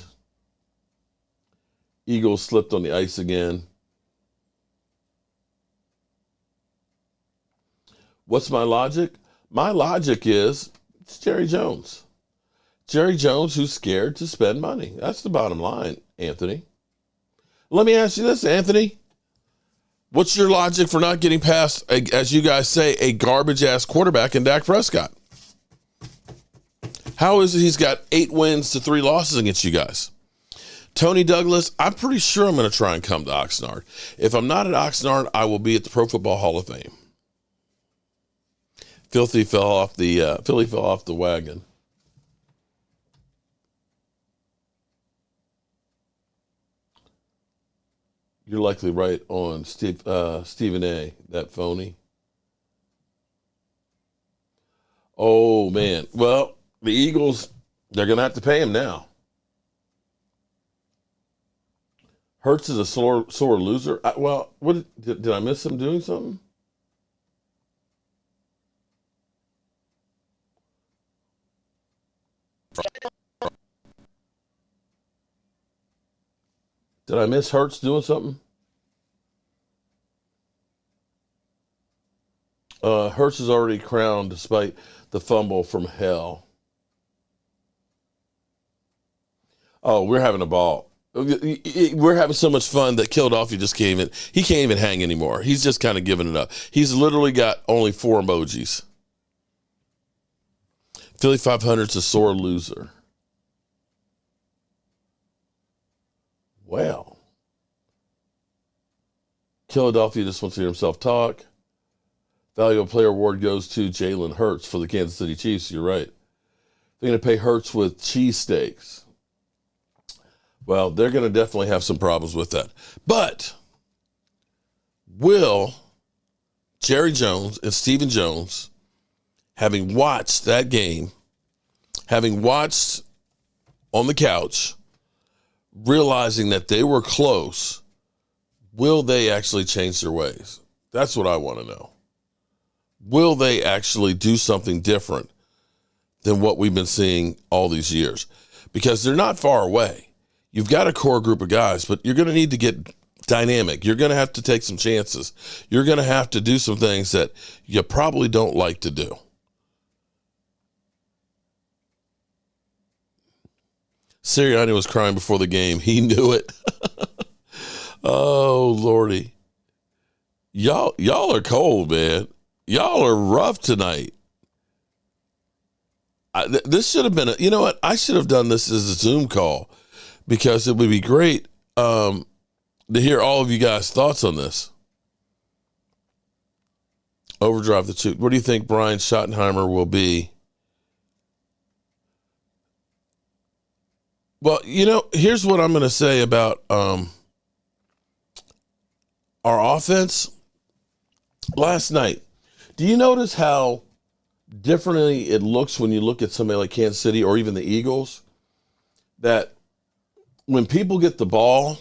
Eagles slipped on the ice again. What's my logic? My logic is it's Jerry Jones. Jerry Jones who's scared to spend money. That's the bottom line, Anthony. Let me ask you this, Anthony. What's your logic for not getting past, as you guys say, a garbage-ass quarterback in Dak Prescott? How is it he's got 8 wins to 3 losses against you guys? Tony Douglas, I'm pretty sure I'm going to try and come to Oxnard. If I'm not at Oxnard, I will be at the Pro Football Hall of Fame. Philly fell off the wagon. You're likely right on Stephen A., that phony. Oh, man. Well, the Eagles, they're going to have to pay him now. Hurts is a sore loser. Did I miss him doing something? Did I miss Hurts doing something? Hurts is already crowned despite the fumble from hell. Oh, we're having a ball. We're having so much fun that Philadelphia just can't even hang anymore. He's just kind of giving it up. He's literally got only 4 emojis. Philly 500's a sore loser. Well, Philadelphia just wants to hear himself talk. Valuable Player Award goes to Jalen Hurts for the Kansas City Chiefs. You're right. They're going to pay Hurts with cheesesteaks. Well, they're going to definitely have some problems with that. But will Jerry Jones and Stephen Jones, having watched that game, having watched on the couch, realizing that they were close, will they actually change their ways? That's what I want to know. Will they actually do something different than what we've been seeing all these years? Because they're not far away. You've got a core group of guys, but you're going to need to get dynamic. You're going to have to take some chances. You're going to have to do some things that you probably don't like to do. Sirianni was crying before the game. He knew it. Oh, Lordy. Y'all are cold, man. Y'all are rough tonight. This should have been you know what? I should have done this as a Zoom call because it would be great to hear all of you guys' thoughts on this. Overdrive the two. What do you think Brian Schottenheimer will be? Well, here's what I'm going to say about our offense. Last night, do you notice how differently it looks when you look at somebody like Kansas City or even the Eagles? That when people get the ball,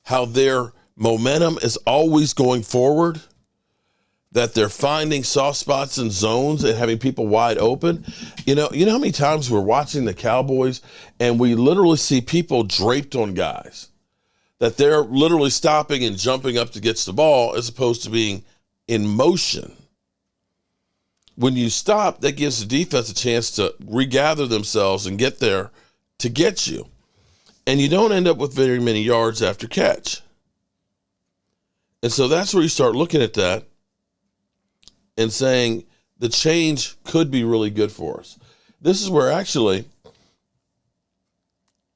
how their momentum is always going forward, that they're finding soft spots and zones and having people wide open. You know how many times we're watching the Cowboys and we literally see people draped on guys. that they're literally stopping and jumping up to get the ball as opposed to being in motion. When you stop, that gives the defense a chance to regather themselves and get there to get you. And you don't end up with very many yards after catch. And so that's where you start looking at that and saying the change could be really good for us. This is where actually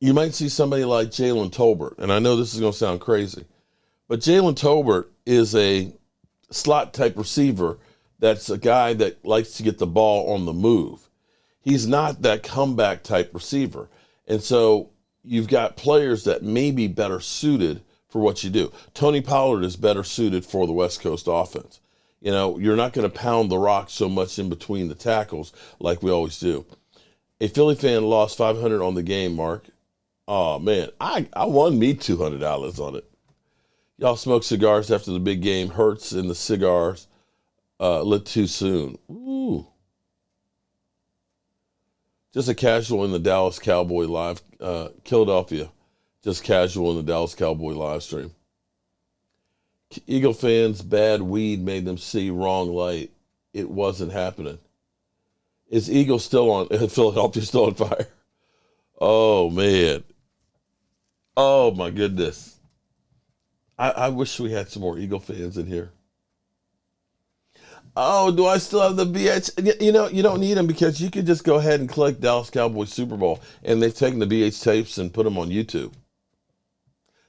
you might see somebody like Jalen Tolbert. And I know this is going to sound crazy, but Jalen Tolbert is a slot type receiver. That's a guy that likes to get the ball on the move. He's not that comeback type receiver. And so you've got players that may be better suited for what you do. Tony Pollard is better suited for the West Coast offense. You know, you're not going to pound the rock so much in between the tackles like we always do. A Philly fan lost $500 on the game, Mark. Oh, man, I won me $200 on it. Y'all smoke cigars after the big game. Hurts and the cigars lit too soon. Ooh. Just a casual in the Dallas Cowboy live. Philadelphia, just casual in the Dallas Cowboy live stream. Eagle fans, bad weed made them see wrong light. It wasn't happening. Is Eagle still on? Philadelphia still on fire? Oh, man. Oh, my goodness. I wish we had some more Eagle fans in here. Oh, do I still have the BH? You know, you don't need them because you could just go ahead and click Dallas Cowboys Super Bowl, and they've taken the BH tapes and put them on YouTube.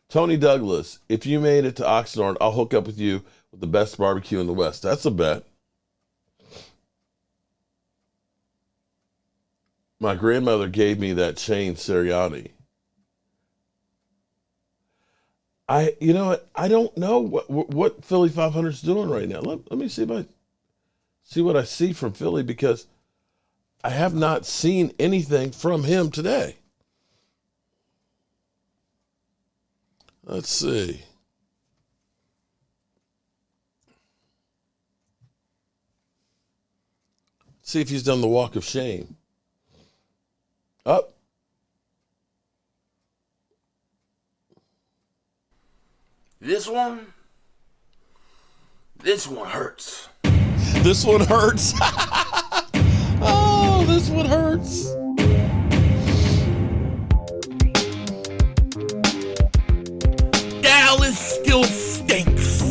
Tony Douglas, if you made it to Oxnard, I'll hook up with you with the best barbecue in the West. That's a bet. My grandmother gave me that chain Sirianni. You know what? I don't know what Philly 500 is doing right now. Let me see what I see from Philly, because I have not seen anything from him today. Let's see. See if he's done the walk of shame. Up. This one hurts. This one hurts. Oh, this one hurts. Dallas still stinks.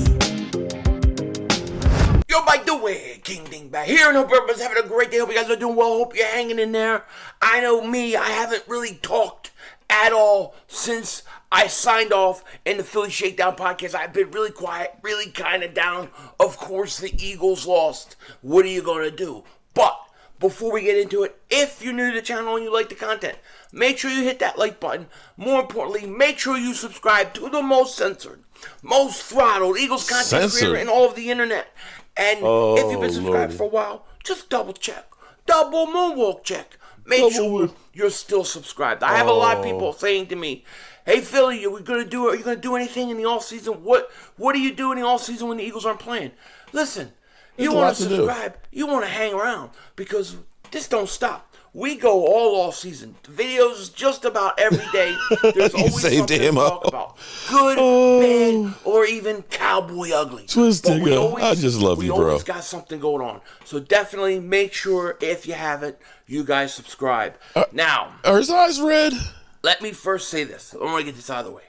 Yo, by the way, King Dingbat here, no purpose, having a great day. Hope you guys are doing well. Hope you're hanging in there. I know me, I haven't really talked at all since I signed off in the Philly Shakedown podcast. I've been really quiet, really kind of down. Of course, the Eagles lost. What are you going to do? But before we get into it, if you're new to the channel and you like the content, make sure you hit that like button. More importantly, make sure you subscribe to the most censored, most throttled Eagles content creator in all of the internet. And if you've been subscribed for a while, just double check. Double moonwalk check. Make sure you're still subscribed. I have a lot of people saying to me, hey, Philly, are you going to do anything in the offseason? What do you do in the offseason when the Eagles aren't playing? Listen, you want to subscribe, you want to hang around, because this don't stop. We go all off season. The videos just about every day. There's always something to talk about. Good, bad, or even cowboy ugly. Twisting. I just love you, bro. We always got something going on. So definitely make sure, if you haven't, you guys subscribe. Now, are his eyes red? Let me first say this. I want to get this out of the way.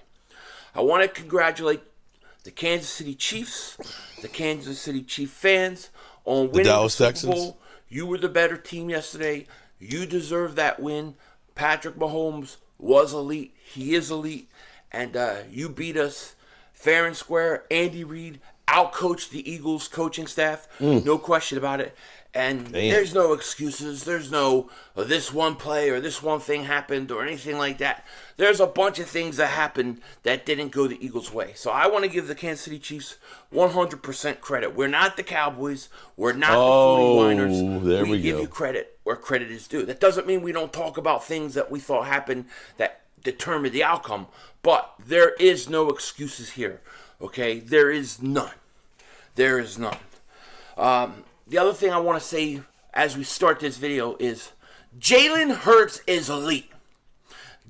I want to congratulate the Kansas City Chiefs, the Kansas City Chief fans on winning the Super Bowl. You were the better team yesterday. You deserve that win. Patrick Mahomes was elite. He is elite. And you beat us fair and square. Andy Reid outcoached the Eagles coaching staff. No question about it. And there's no excuses. There's no this one play or this one thing happened or anything like that. There's a bunch of things that happened that didn't go the Eagles' way. So I want to give the Kansas City Chiefs 100% credit. We're not the Cowboys. We're not the 49ers. There we give go. You credit where credit is due. That doesn't mean we don't talk about things that we thought happened that determined the outcome. But there is no excuses here. Okay? There is none. There is none. The other thing I want to say as we start this video is Jalen Hurts is elite.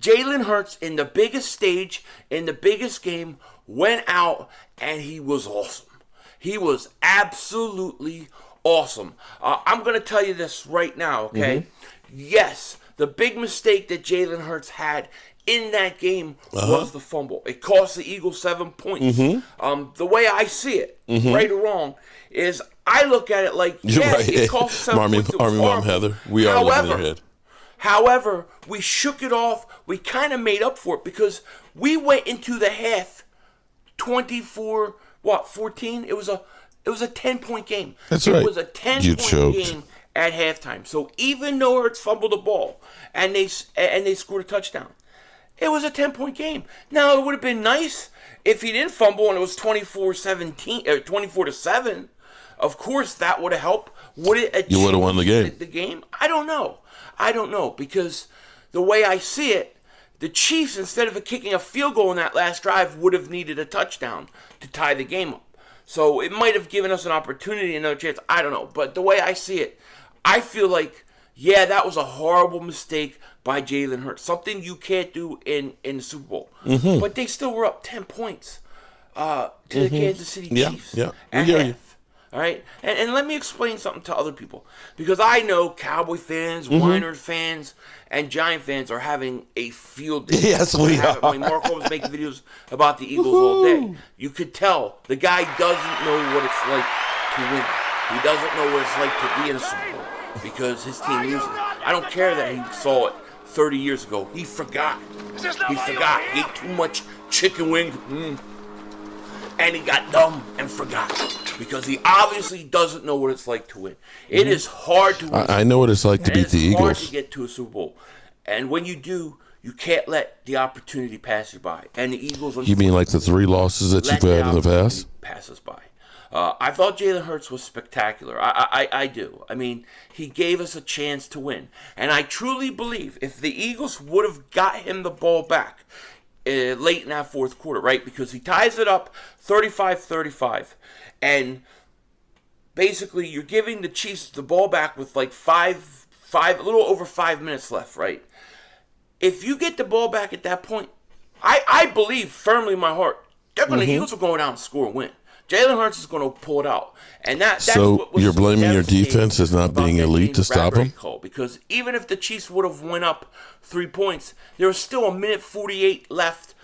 Jalen Hurts, in the biggest stage, in the biggest game, went out and he was awesome. He was absolutely awesome. I'm going to tell you this right now, okay? Yes, the big mistake that Jalen Hurts had in that game was the fumble. It cost the Eagles 7 points. The way I see it, right or wrong, is I look at it like, it cost 7 points. Army Mom Heather, we are looking at your head. However, we shook it off. We kind of made up for it because we went into the half 14? It was a 10-point game. That's right. It was a 10-point game at halftime. So even though Hurts fumbled the ball and they scored a touchdown, it was a 10-point game. Now it would have been nice if he didn't fumble and it was 24-7. Of course, that would have helped. Would it? You would have won the game. The game? I don't know because the way I see it, the Chiefs, instead of kicking a field goal in that last drive, would have needed a touchdown to tie the game up. So it might have given us an opportunity, another chance. I don't know. But the way I see it, I feel like, that was a horrible mistake by Jalen Hurts. Something you can't do in the Super Bowl. But they still were up 10 points to the Kansas City Chiefs. Yeah, at we hear half. you. All right? And let me explain something to other people. Because I know Cowboy fans, Niners fans, and Giant fans are having a field day. Yes, we are. When Mark Holmes making videos about the Eagles all day, you could tell the guy doesn't know what it's like to win. He doesn't know what it's like to be in a Super Bowl because his team loses. I don't care that he saw it 30 years ago. He forgot. He forgot. He ate too much chicken wings. And he got dumb and forgot because he obviously doesn't know what it's like to win. It is hard to win. I know what it's like to beat the It's hard Eagles. to get to a Super Bowl. And when you do, you can't let the opportunity pass you by. And the Eagles... You mean like the 3 losses that you've had in the past? Pass us by. I thought Jalen Hurts was spectacular. I do. I mean, he gave us a chance to win. And I truly believe if the Eagles would have got him the ball back late in that fourth quarter, right? Because he ties it up 35-35. And basically you're giving the Chiefs the ball back with like a little over 5 minutes left, right? If you get the ball back at that point, I believe firmly in my heart, the Eagles are going down and score and win. Jalen Hurts is going to pull it out. And that's so what was you're blaming your devastating defense as not about being that elite James to stop Bradbury them? call. Because even if the Chiefs would have went up 3 points, there was still a minute 48 left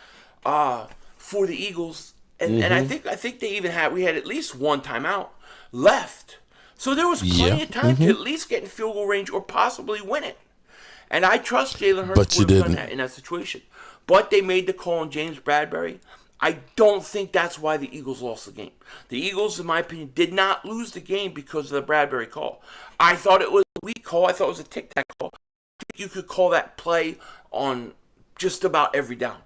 for the Eagles. And I think we had at least one timeout left. So there was plenty of time to at least get in field goal range or possibly win it. And I trust Jalen Hurts would have done that in that situation. But they made the call on James Bradbury. I don't think that's why the Eagles lost the game. The Eagles, in my opinion, did not lose the game because of the Bradbury call. I thought it was a weak call. I thought it was a tic-tac call. I think you could call that play on just about every down.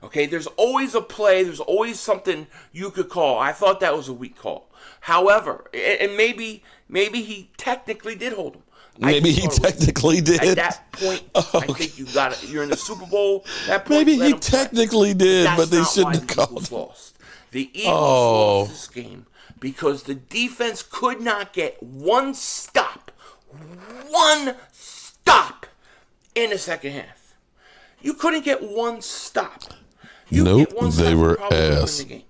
Okay, there's always a play. There's always something you could call. I thought that was a weak call. However, and maybe he technically did hold him. Maybe he technically did. At that point, I think you got it. You're in the Super Bowl. That point, Maybe he technically did, but they shouldn't have called Eagles him. lost. The Eagles lost this game because the defense could not get one stop in the second half. You couldn't get one stop. Nope, they were ass. The game.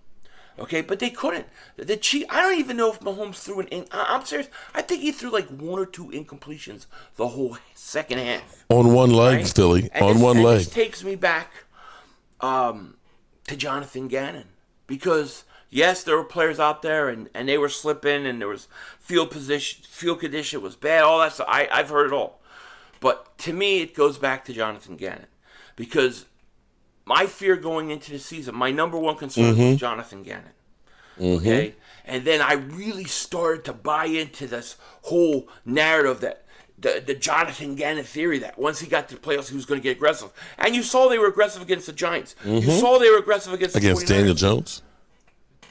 Okay, but they couldn't. The Chiefs, I don't even know if Mahomes threw I'm serious. I think he threw like 1 or 2 incompletions the whole second half. On one leg, Right? Philly. And On one leg. This takes me back to Jonathan Gannon. Because, yes, there were players out there and they were slipping and there was field condition was bad, all that stuff. I've heard it all. But to me, it goes back to Jonathan Gannon. Because my fear going into the season, my number one concern was Jonathan Gannon. Okay? And then I really started to buy into this whole narrative that the Jonathan Gannon theory that once he got to the playoffs, he was going to get aggressive. And you saw they were aggressive against the Giants. You saw they were aggressive against the 49ers. Daniel Jones?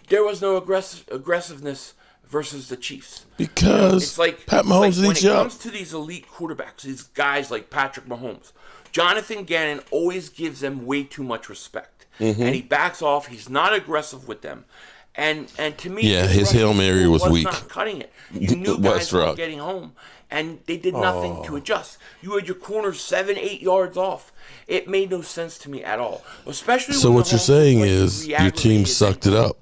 There was no aggressiveness versus the Chiefs. Because it's like, Pat Mahomes when eats it you up. comes to these elite quarterbacks, these guys like Patrick Mahomes, Jonathan Gannon always gives them way too much respect. And he backs off. He's not aggressive with them. And to me, Yeah, this his Hail rushing Mary score was weak. not cutting it. You knew guys were Westrock. getting home, and they did nothing to adjust. You had your corners 7-8 yards off. It made no sense to me at all. Especially So when what the you're Holmes saying played is your team re-aggravated sucked it them. up.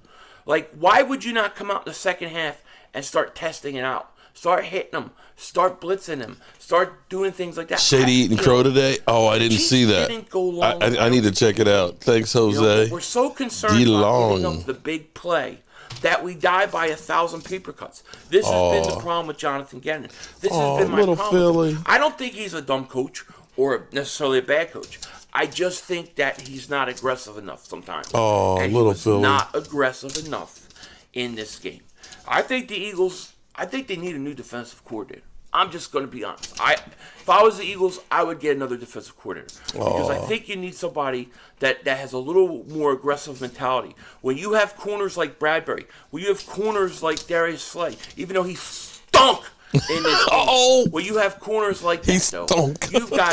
Like, why would you not come out in the second half and start testing it out? Start hitting them. Start blitzing them. Start doing things like that. Shady eating crow today? Oh, I didn't see that. Didn't go long. I need to check it out. Thanks, Jose. We're so concerned about giving up the big play that we die by 1,000 paper cuts. This has been the problem with Jonathan Gannon. This has been my little problem. with him. Philly. I don't think he's a dumb coach or necessarily a bad coach. I just think that he's not aggressive enough sometimes. Oh, and little he was Philly. not aggressive enough in this game. I think the Eagles, they need a new defensive coordinator. I'm just going to be honest. If I was the Eagles, I would get another defensive coordinator. Because I think you need somebody that has a little more aggressive mentality. When you have corners like Bradbury, when you have corners like Darius Slay, even though he stunk in this game, when you have corners like that, though, you've got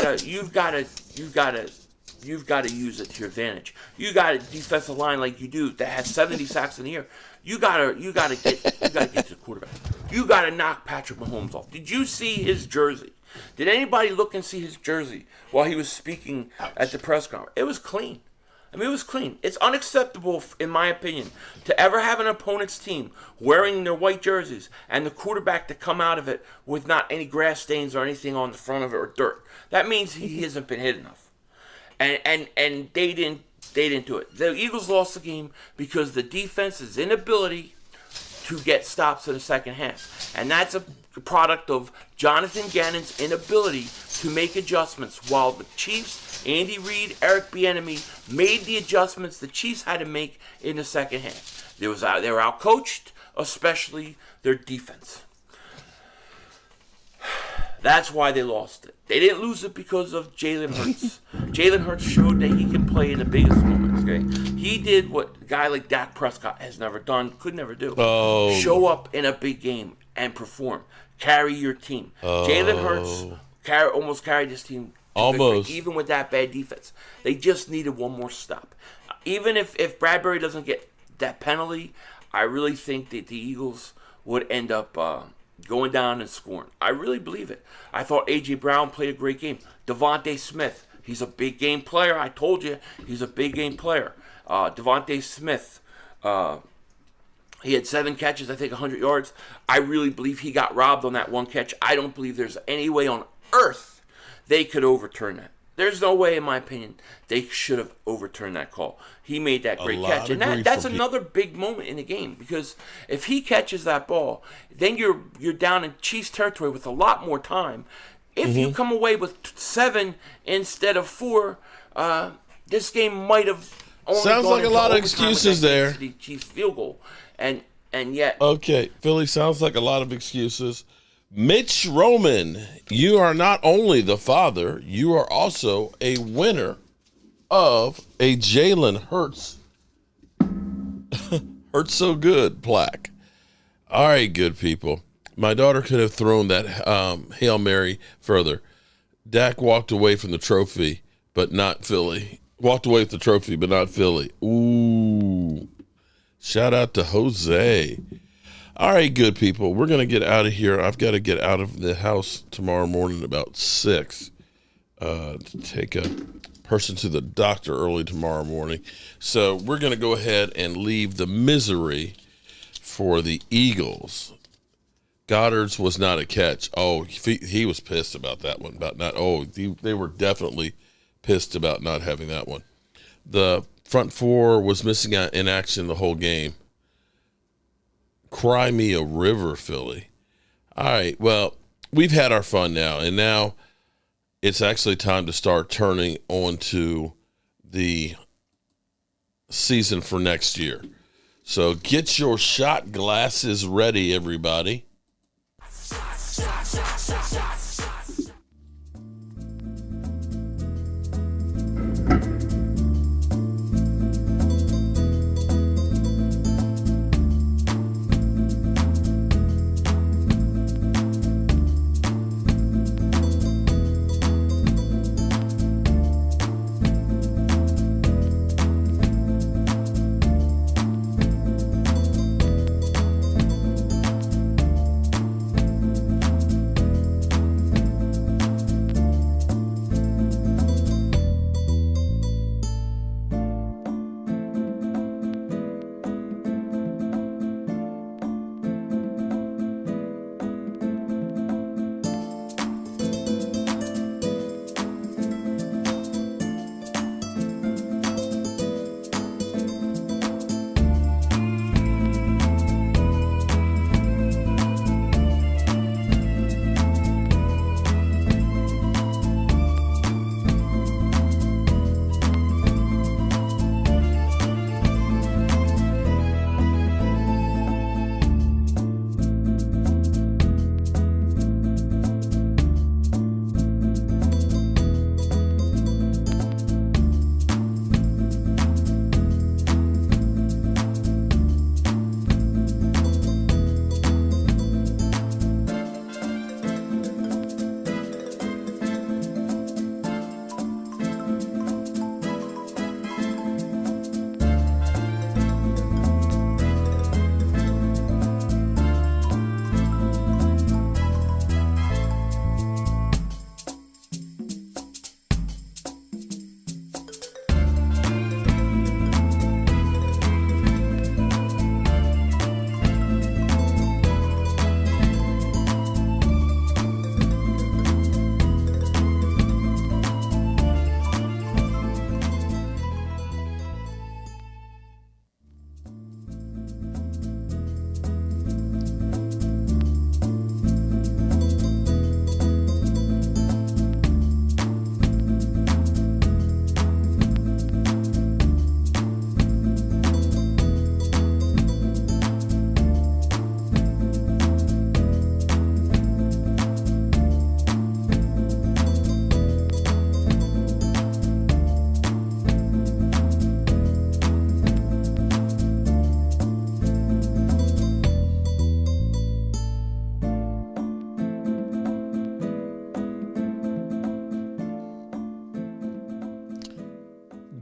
to use it to your advantage. You got a defensive line like you do that has 70 sacks in a year. You gotta get to the quarterback. You gotta knock Patrick Mahomes off. Did you see his jersey? Did anybody look and see his jersey while he was speaking at the press conference? It was clean. I mean, it was clean. It's unacceptable, in my opinion, to ever have an opponent's team wearing their white jerseys and the quarterback to come out of it with not any grass stains or anything on the front of it or dirt. That means he hasn't been hit enough. And they didn't do it. The Eagles lost the game because the defense's inability to get stops in the second half. And that's a product of Jonathan Gannon's inability to make adjustments while the Chiefs, Andy Reid, Eric B.A.M, made the adjustments the Chiefs had to make in the second half. They were outcoached, especially their defense. That's why they lost it. They didn't lose it because of Jalen Hurts. Jalen Hurts showed that he can play in the biggest moments. Okay, he did what a guy like Dak Prescott has never done, could never do. Show up in a big game and perform. Carry your team. Jalen Hurts almost carried his team. Almost. Even with that bad defense. They just needed one more stop. Even if Bradbury doesn't get that penalty, I really think that the Eagles would end up going down and scoring. I really believe it. I thought A.J. Brown played a great game. Devontae Smith, he's a big game player. I told you, he's a big game player. Devontae Smith, he had 7 catches, I think 100 yards. I really believe he got robbed on that one catch. I don't believe there's any way on earth they could overturn that. There's no way, in my opinion, they should have overturned that call. He made that great catch. And that's another big moment in the game, because if he catches that ball, then you're down in Chiefs territory with a lot more time. If you come away with 7 instead of 4, this game might have only Sounds gone like a into lot of overtime excuses with that there. Kansas City Chiefs field goal. And yet... Okay, Philly, sounds like a lot of excuses. Mitch Roman, you are not only the father, you are also a winner of a Jalen Hurts Hurts So Good plaque. All right, good people. My daughter could have thrown that Hail Mary further. Dak walked away from the trophy, but not Philly. Walked away with the trophy, but not Philly. Ooh. Shout out to Jose. All right, good people. We're going to get out of here. I've got to get out of the house tomorrow morning about 6 to take a person to the doctor early tomorrow morning. So we're going to go ahead and leave the misery for the Eagles. Goddard's was not a catch. Oh, he was pissed about that one. They were definitely pissed about not having that one. The front 4 was missing out in action the whole game. Cry me a river, Philly. All right, well, we've had our fun now, and now it's actually time to start turning on to the season for next year. So get your shot glasses ready, everybody.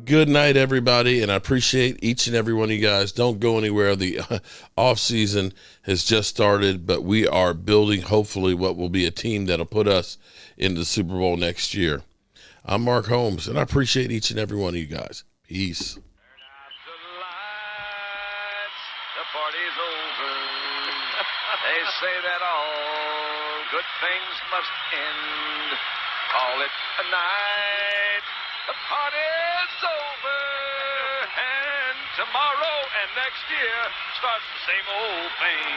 Good night, everybody, and I appreciate each and every one of you guys. Don't go anywhere. The off season has just started, but we are building, hopefully, what will be a team that'll put us into the Super Bowl next year. I'm Mark Holmes, and I appreciate each and every one of you guys. Peace. The party's over. They say that all good things must end. Call it a night. The party's over. And tomorrow and next year starts the same old thing.